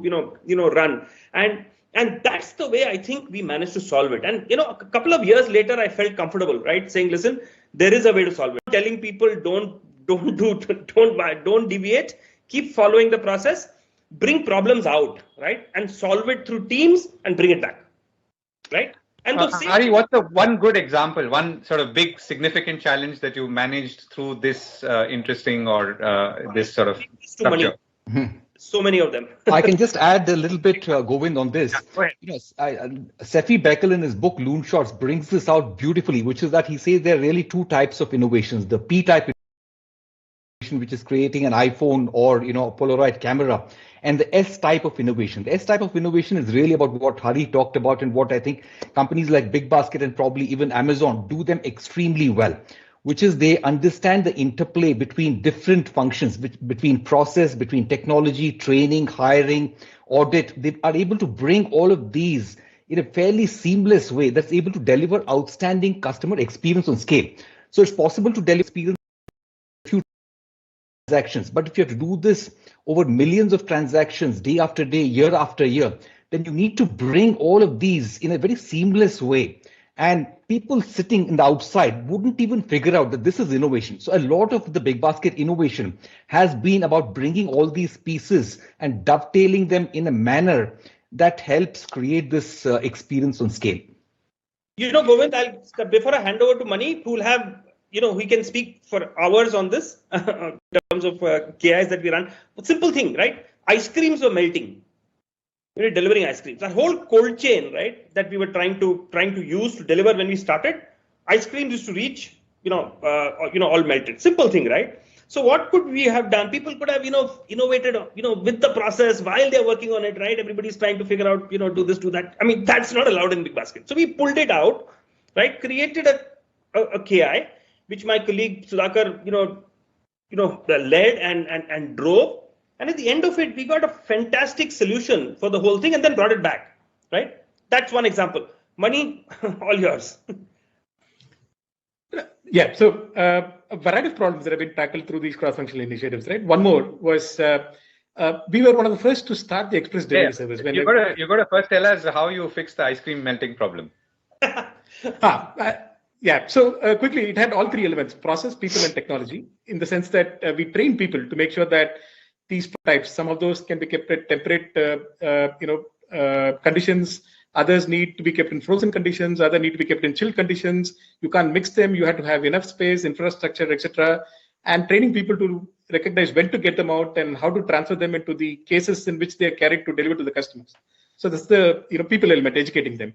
run. And that's the way I think we managed to solve it. And, a couple of years later, I felt comfortable, right? Saying, listen, there is a way to solve it. Telling people don't deviate, keep following the process, bring problems out, right? And solve it through teams and bring it back, right? And Hari, what's the one good example, one sort of big significant challenge that you managed through this interesting or this sort of structure? So many of them. I can just add a little bit, Govind, on this. Sefi Beckel in his book Loon Shots brings this out beautifully, which is that he says there are really two types of innovations. The P-type innovation, which is creating an iPhone or a Polaroid camera, and the S-type of innovation. The S-type of innovation is really about what Hari talked about and what I think companies like BigBasket and probably even Amazon do them extremely well, which is they understand the interplay between different functions, between process, between technology, training, hiring, audit. They are able to bring all of these in a fairly seamless way that's able to deliver outstanding customer experience on scale. So it's possible to deliver experience few transactions, but if you have to do this over millions of transactions day after day, year after year, then you need to bring all of these in a very seamless way. And people sitting in the outside wouldn't even figure out that this is innovation. So a lot of the BigBasket innovation has been about bringing all these pieces and dovetailing them in a manner that helps create this experience on scale. Govind, before I hand over to Mani, who will have, we can speak for hours on this in terms of KIs that we run. But simple thing, right? Ice creams were melting. We were delivering ice creams. That whole cold chain, right, that we were trying to use to deliver when we started, ice creams used to reach, all melted. Simple thing, right? So what could we have done? People could have, innovated, with the process while they're working on it, right? Everybody's trying to figure out, do this, do that. I mean, that's not allowed in BigBasket. So we pulled it out, right? Created a KI, which my colleague Sudhakar, led and drove. And at the end of it, we got a fantastic solution for the whole thing and then brought it back, right? That's one example. Mani, all yours. Yeah, so a variety of problems that have been tackled through these cross-functional initiatives, right? One more was we were one of the first to start the express delivery service. You got to first tell us how you fixed the ice cream melting problem. Yeah, so quickly, it had all three elements: process, people, and technology. In the sense that we train people to make sure that these types, some of those can be kept at temperate, conditions. Others need to be kept in frozen conditions. Others need to be kept in chilled conditions. You can't mix them. You have to have enough space, infrastructure, etc. And training people to recognize when to get them out and how to transfer them into the cases in which they are carried to deliver to the customers. So that's the people element, educating them.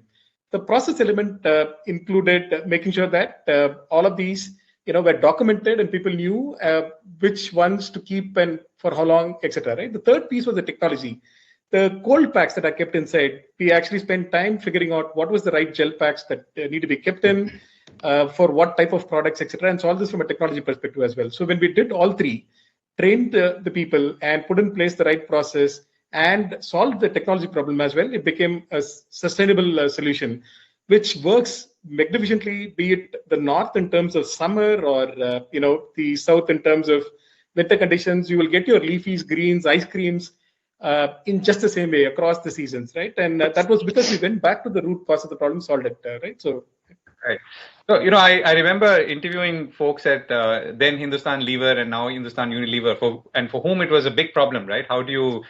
The process element included making sure that all of these were documented and people knew which ones to keep and for how long, etc. Right. The third piece was the technology. The cold packs that are kept inside, we actually spent time figuring out what was the right gel packs that need to be kept in for what type of products, etc. And solve this from a technology perspective as well. So when we did all three, trained the people and put in place the right process and solved the technology problem as well, it became a sustainable solution, which works magnificently, be it the north in terms of summer or the south in terms of winter conditions. You will get your leafies, greens, ice creams in just the same way across the seasons, right? And that was because we went back to the root cause of the problem, solved it, right? So, right. So, I remember interviewing folks at then Hindustan Lever and now Hindustan Unilever, for whom it was a big problem, right? How do you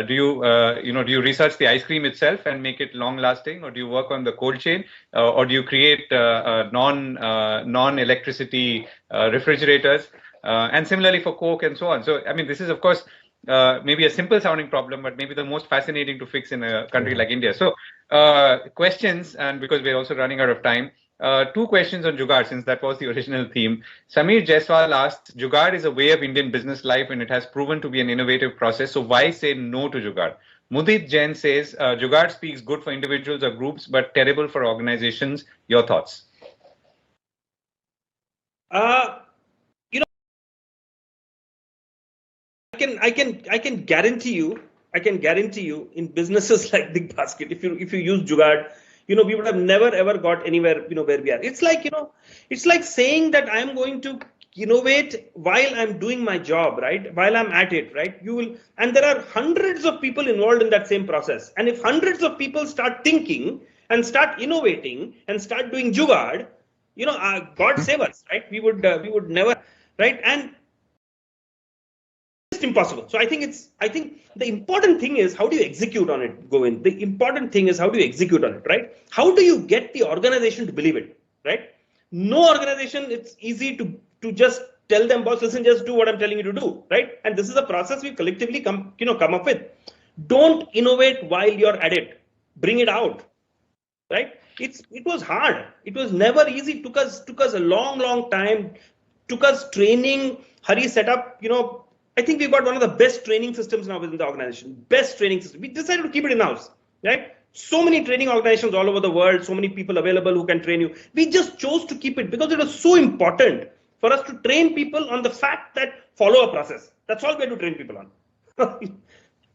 do you research the ice cream itself and make it long lasting, or do you work on the cold chain, or do you create non electricity refrigerators, and similarly for Coke and so on. So, I mean, this is of course maybe a simple sounding problem, but maybe the most fascinating to fix in a country like India. So, questions, and because we're also running out of time. Two questions on Jugaad, since that was the original theme. Samir Jaiswal asked, Jugaad is a way of Indian business life and it has proven to be an innovative process. So why say no to Jugaad? Mudit Jain says, Jugaad speaks good for individuals or groups, but terrible for organizations. Your thoughts? I can guarantee you in businesses like BigBasket, if you use Jugaad, we would have never ever got anywhere, where we are. It's like saying that I'm going to innovate while I'm doing my job, right? While I'm at it, right? And there are hundreds of people involved in that same process. And if hundreds of people start thinking and start innovating and start doing Jugaad, God save us, right? We would never, right? And impossible. So I think the important thing is how do you execute on it, Govind? The important thing is how do you execute on it, right? How do you get the organization to believe it, right? No organization, it's easy to just tell them, boss, listen, just do what I'm telling you to do, right? And this is a process we collectively come up with. Don't innovate while you're at it. Bring it out, right? It was hard. It was never easy. Took us a long time. Took us training. Hari set up, I think we've got one of the best training systems now within the organization. Best training system. We decided to keep it in-house, right? So many training organizations all over the world, so many people available who can train you. We just chose to keep it because it was so important for us to train people on the fact that follow a process. That's all we had to train people on.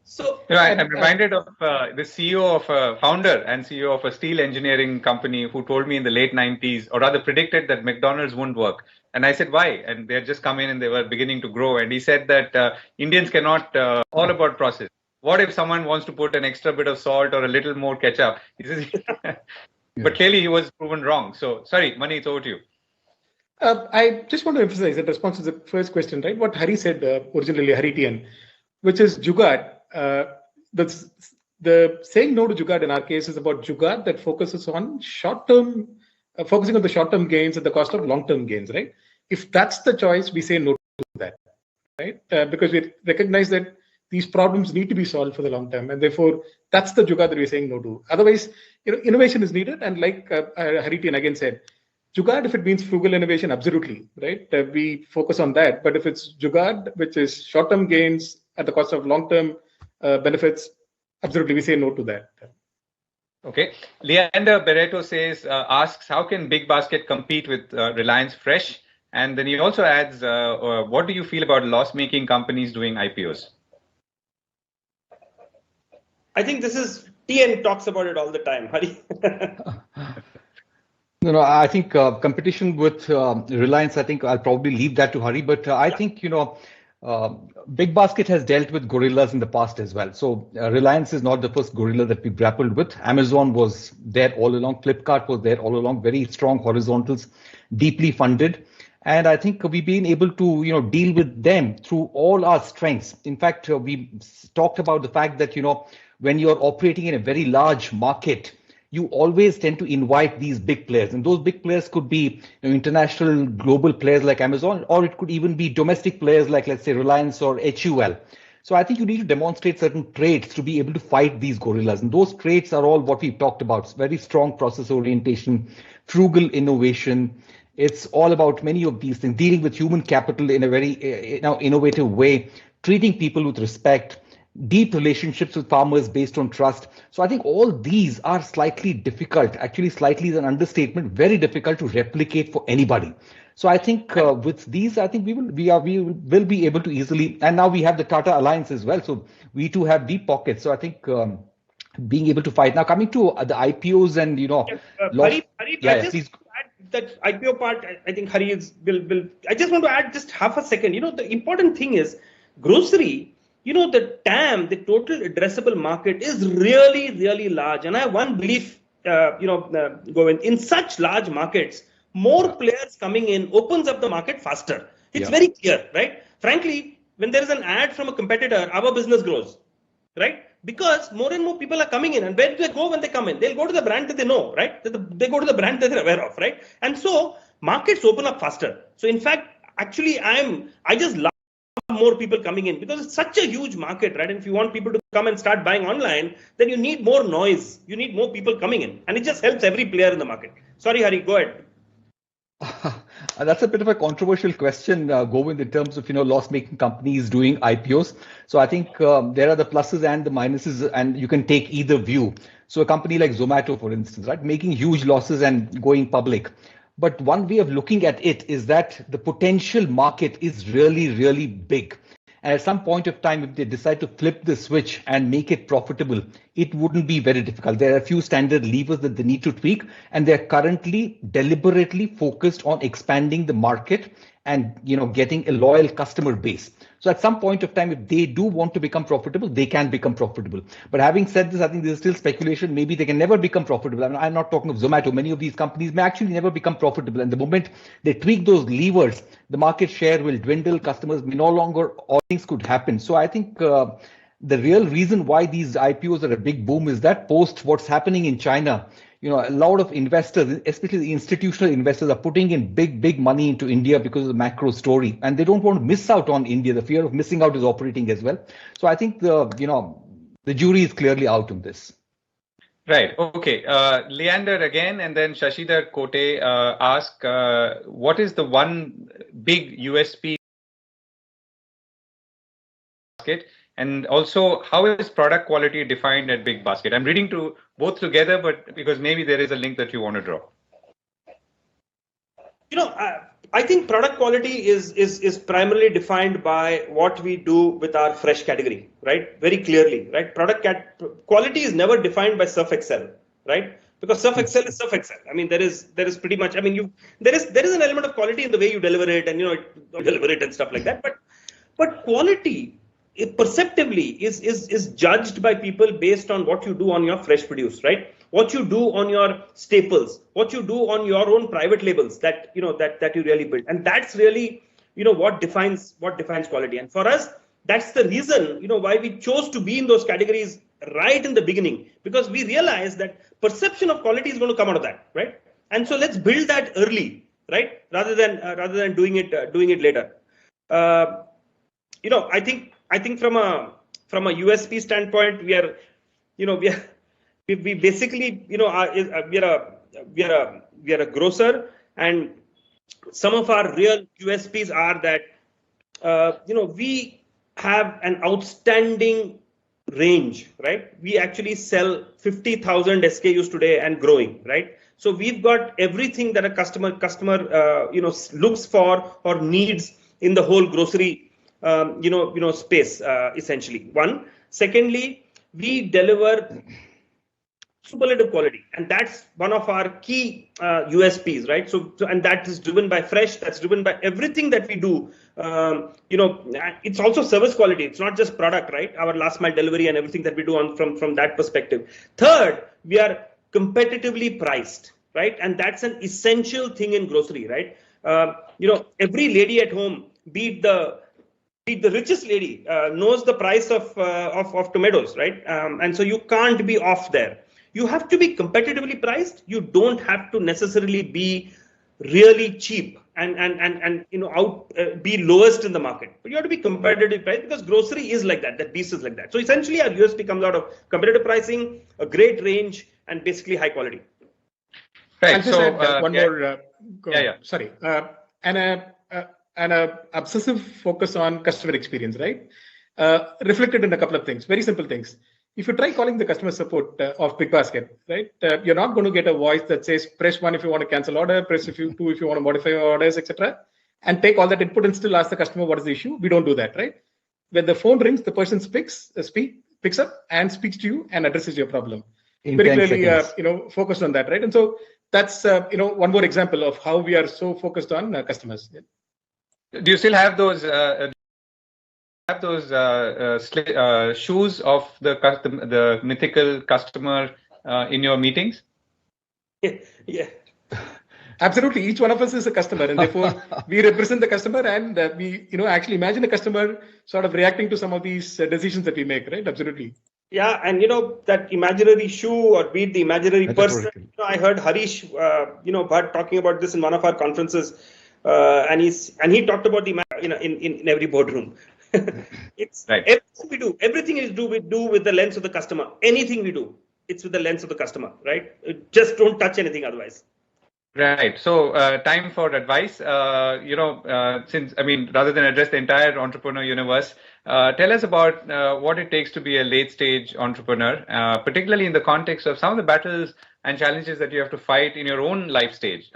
So I'm reminded of the CEO of a founder and CEO of a steel engineering company who told me in the late 90s, or rather predicted that McDonalds wouldn't work. And I said, why? And they had just come in and they were beginning to grow. And he said that Indians cannot, all about process. What if someone wants to put an extra bit of salt or a little more ketchup? He says, but clearly he was proven wrong. So sorry, Mani, it's over to you. I just want to emphasize in response to the first question, right? What Hari said originally, Hari TN, which is Jugaad. The saying no to Jugaad in our case is about Jugaad that focuses on short-term focusing on the short-term gains at the cost of long-term gains, right? If that's the choice, we say no to that, right? Because we recognize that these problems need to be solved for the long term, and therefore that's the Jugaad that we're saying no to. Otherwise, innovation is needed, and like Hari Menon again said, Jugaad, if it means frugal innovation, absolutely, right? We focus on that. But if it's Jugaad, which is short-term gains at the cost of long-term benefits, absolutely, we say no to that. Okay. Leander Barreto asks, how can BigBasket compete with Reliance Fresh? And then he also adds, what do you feel about loss-making companies doing IPOs? I think this is TN talks about it all the time. Hari. No, I think competition with Reliance, I think I'll probably leave that to Hari. But I think, BigBasket has dealt with gorillas in the past as well. So Reliance is not the first gorilla that we grappled with. Amazon was there all along. Flipkart was there all along. Very strong horizontals, deeply funded. And I think we've been able to, deal with them through all our strengths. In fact, we talked about the fact that, when you're operating in a very large market, you always tend to invite these big players. And those big players could be international, global players like Amazon, or it could even be domestic players like, let's say, Reliance or HUL. So I think you need to demonstrate certain traits to be able to fight these gorillas. And those traits are all what we've talked about. It's very strong process orientation, frugal innovation. It's all about many of these things, dealing with human capital in a very innovative way, treating people with respect, deep relationships with farmers based on trust. So I think all these are slightly difficult. Actually, slightly is an understatement. Very difficult to replicate for anybody. So I think with these, I think we will be able to easily. And now we have the Tata Alliance as well. So we too have deep pockets. So I think being able to fight. Now coming to the IPOs and Hari, please. That IPO part, I think Hari will. I just want to add just half a second. The important thing is grocery. The TAM, the total addressable market, is really, really large. And I have one belief, Govind, in such large markets, more players coming in opens up the market faster. It's very clear, right? Frankly, when there is an ad from a competitor, our business grows, right? Because more and more people are coming in. And where do they go when they come in? They'll go to the brand that they know, right? They go to the brand that they're aware of, right? And so markets open up faster. So in fact, actually, I just love more people coming in because it's such a huge market, right? And if you want people to come and start buying online, then you need more noise. You need more people coming in, and it just helps every player in the market. Sorry, Hari, go ahead. That's a bit of a controversial question, Govind, in terms of loss-making companies doing IPOs. So I think there are the pluses and the minuses, and you can take either view. So a company like Zomato, for instance, right, making huge losses and going public. But one way of looking at it is that the potential market is really, really big. And at some point of time, if they decide to flip the switch and make it profitable, it wouldn't be very difficult. There are a few standard levers that they need to tweak, and they're currently deliberately focused on expanding the market and getting a loyal customer base. So at some point of time, if they do want to become profitable, they can become profitable. But having said this, I think there's still speculation. Maybe they can never become profitable. I mean, I'm not talking of Zomato. Many of these companies may actually never become profitable. And the moment they tweak those levers, the market share will dwindle. Customers may no longer, all things could happen. So I think the real reason why these IPOs are a big boom is that post what's happening in China, a lot of investors, especially the institutional investors, are putting in big money into India because of the macro story, and they don't want to miss out on India. The fear of missing out is operating as well. So I think the jury is clearly out on this. Right. Okay. Leander again, and then Shashidhar Kote ask, what is the one big USP? And also, how is product quality defined at BigBasket? I'm reading to both together, but because maybe there is a link that you want to draw. I think product quality is primarily defined by what we do with our fresh category, right? Very clearly, right? Quality is never defined by Surf Excel, right? Because Surf Excel is Surf Excel. I mean, there is pretty much. I mean, there is an element of quality in the way you deliver it, and deliver it and stuff like that. But quality, perceptively is judged by people based on what you do on your fresh produce, right? What you do on your staples, what you do on your own private labels that you really build, and that's really what defines quality. And for us, that's the reason why we chose to be in those categories right in the beginning, because we realized that perception of quality is going to come out of that, right? And so let's build that early, right? Rather than doing it later. I think from a USP standpoint, we basically, we are a grocer, and some of our real USPs are that, we have an outstanding range, right? We actually sell 50,000 SKUs today and growing, right? So we've got everything that a customer looks for or needs in the whole grocery space, essentially. One. Secondly, we deliver superlative quality, and that's one of our key USPs, right? So and that is driven by fresh, that's driven by everything that we do. It's also service quality. It's not just product, right? Our last mile delivery and everything that we do from that perspective. Third, we are competitively priced, right? And that's an essential thing in grocery, right? Every lady at home, be it the richest lady, knows the price of tomatoes, right? And so you can't be off there. You have to be competitively priced. You don't have to necessarily be really cheap and be lowest in the market. But you have to be competitively priced, because grocery is like that. That beast is like that. So essentially, our USP comes out of competitive pricing, a great range, and basically high quality. Right. So one more. Sorry. And a obsessive focus on customer experience, right? Reflected in a couple of things, very simple things. If you try calling the customer support of BigBasket, right, you're not going to get a voice that says press 1 if you want to cancel order, press 2 if you want to modify your orders, etc., and take all that input and still ask the customer what is the issue. We don't do that, right? When the phone rings, the person picks up and speaks to you and addresses your problem. In very clearly, focused on that, right? And so that's one more example of how we are so focused on customers. Yeah. Do you still have those? Shoes of the mythical customer in your meetings? Yeah. Absolutely. Each one of us is a customer, and therefore we represent the customer, and we actually imagine the customer sort of reacting to some of these decisions that we make, right? Absolutely. Yeah, and that imaginary shoe, or be it the imaginary person. I heard Harish, Bhatt talking about this in one of our conferences, and he talked about the in every boardroom. It's right. Everything we do with the lens of the customer. Anything we do, it's with the lens of the customer, right? Just don't touch anything otherwise. Right. So time for advice. Since rather than address the entire entrepreneur universe, tell us about what it takes to be a late stage entrepreneur, particularly in the context of some of the battles and challenges that you have to fight in your own life stage.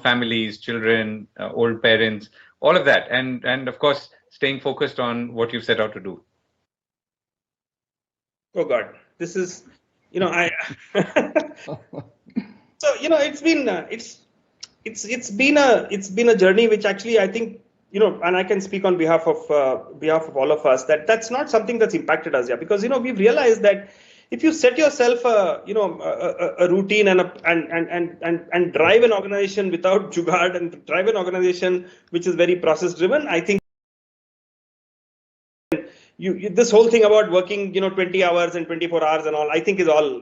Families, children, old parents, all of that, and of course staying focused on what you've set out to do. Oh God, this is, I. So it's been a journey which actually I think and I can speak on behalf of all of us, that's not something that's impacted us, because we've realized that if you set yourself a routine and drive an organization without Jugaad and drive an organization which is very process driven, I think this whole thing about working 20 hours and 24 hours and all, I think is all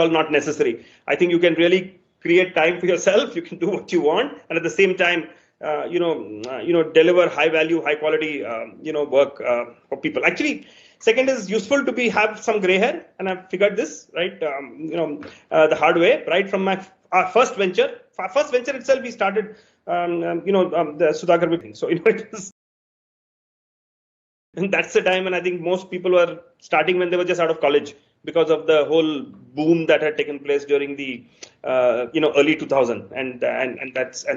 not necessary. I think you can really create time for yourself. You can do what you want, and at the same time deliver high value, high quality work for people. Actually, second is useful to have some gray hair, and I've figured this right the hard way, right from my first venture. Our first venture itself, we started the Sudhakar meeting. So it was. And that's the time when I think most people were starting when they were just out of college, because of the whole boom that had taken place during the early 2000s, and that's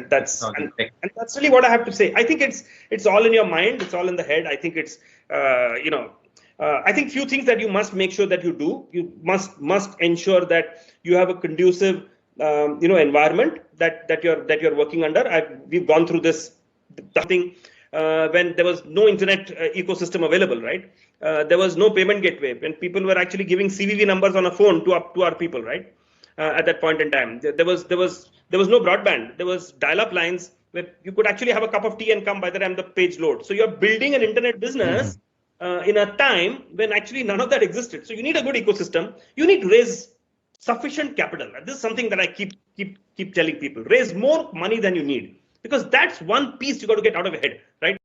really what I have to say. I think it's all in your mind, it's all in the head. I think it's I think few things that you must make sure that you do. You must ensure that you have a conducive environment that you're working under. We've gone through this thing. When there was no internet ecosystem available, right? There was no payment gateway. When people were actually giving CVV numbers on a phone to our people, right? At that point in time, there was no broadband. There was dial-up lines where you could actually have a cup of tea and come by the time the page loads. So you're building an internet business in a time when actually none of that existed. So you need a good ecosystem. You need to raise sufficient capital. And this is something that I keep telling people: raise more money than you need, because that's one piece you got to get out of your head, right?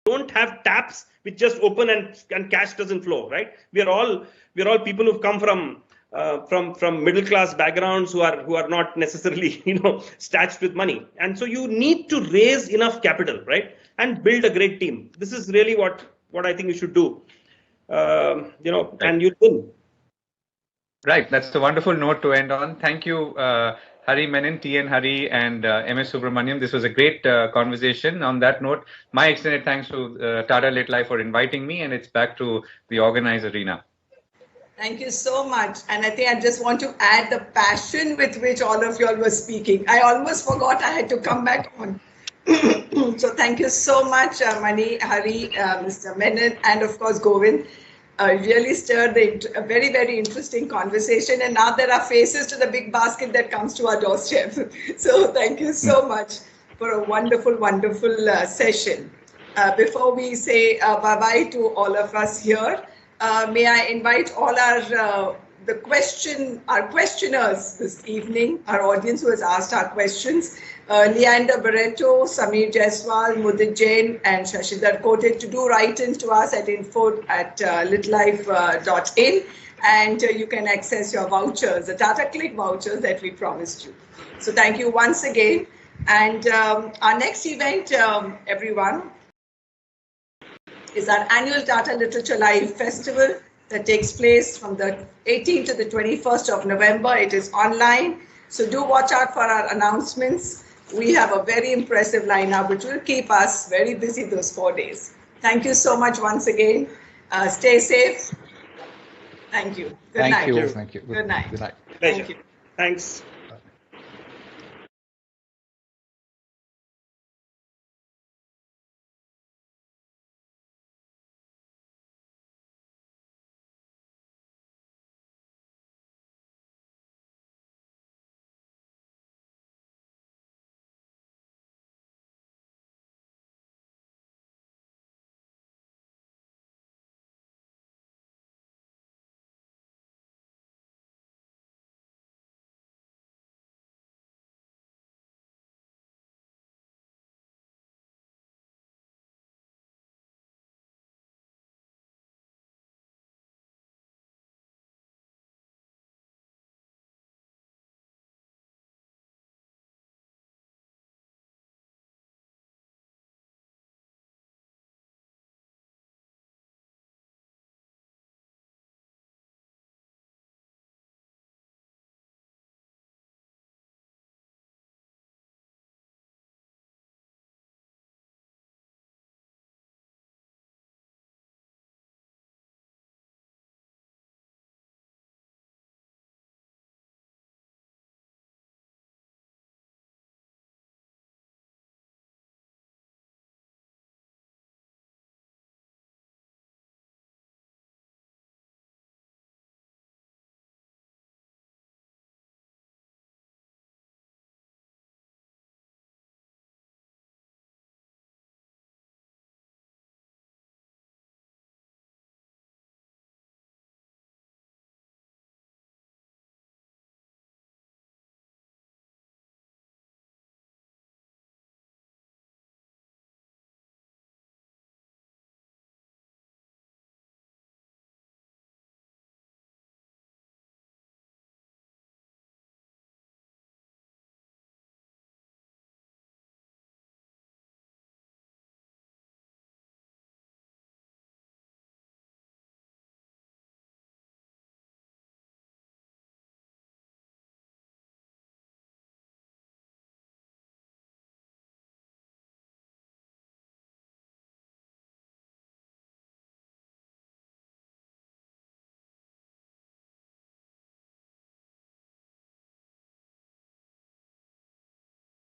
Don't have taps which just open and cash doesn't flow, right? We're all people who've come from middle class backgrounds who are not necessarily stretched with money, and so you need to raise enough capital, right, and build a great team. This is really what I think you should do, and you'll win. Right, that's a wonderful note to end on. Thank you, Hari Menon, T.N. Hari, and MS Subramanian. This was a great conversation. On that note, my extended thanks to Tata Lit Life for inviting me, and it's back to the organizer, Reena. Thank you so much. And I think I just want to add the passion with which all of you all were speaking. I almost forgot I had to come back on. So thank you so much, Mani, Hari, Mr. Menon, and of course, Govind. Really stirred a very, very interesting conversation. And now there are faces to the big basket that comes to our doorstep. So thank you so much for a wonderful, wonderful session. Before we say bye-bye to all of us here, may I invite all our questioners this evening, our audience who has asked our questions, Leander Barreto, Samir Jaiswal, Mudit Jain, and Shashidhar Kote to do write in to us at info@litlife.in, and you can access your vouchers, the Tata Click vouchers that we promised you. So thank you once again. And our next event, everyone, is our annual Tata Literature Live Festival that takes place from the 18th to the 21st of November. It is online, so do watch out for our announcements. We have a very impressive lineup which will keep us very busy those 4 days. Thank you so much once again. Stay safe. Thank you. Good night. Thank you. Good night. Good night. Thank you. Thanks.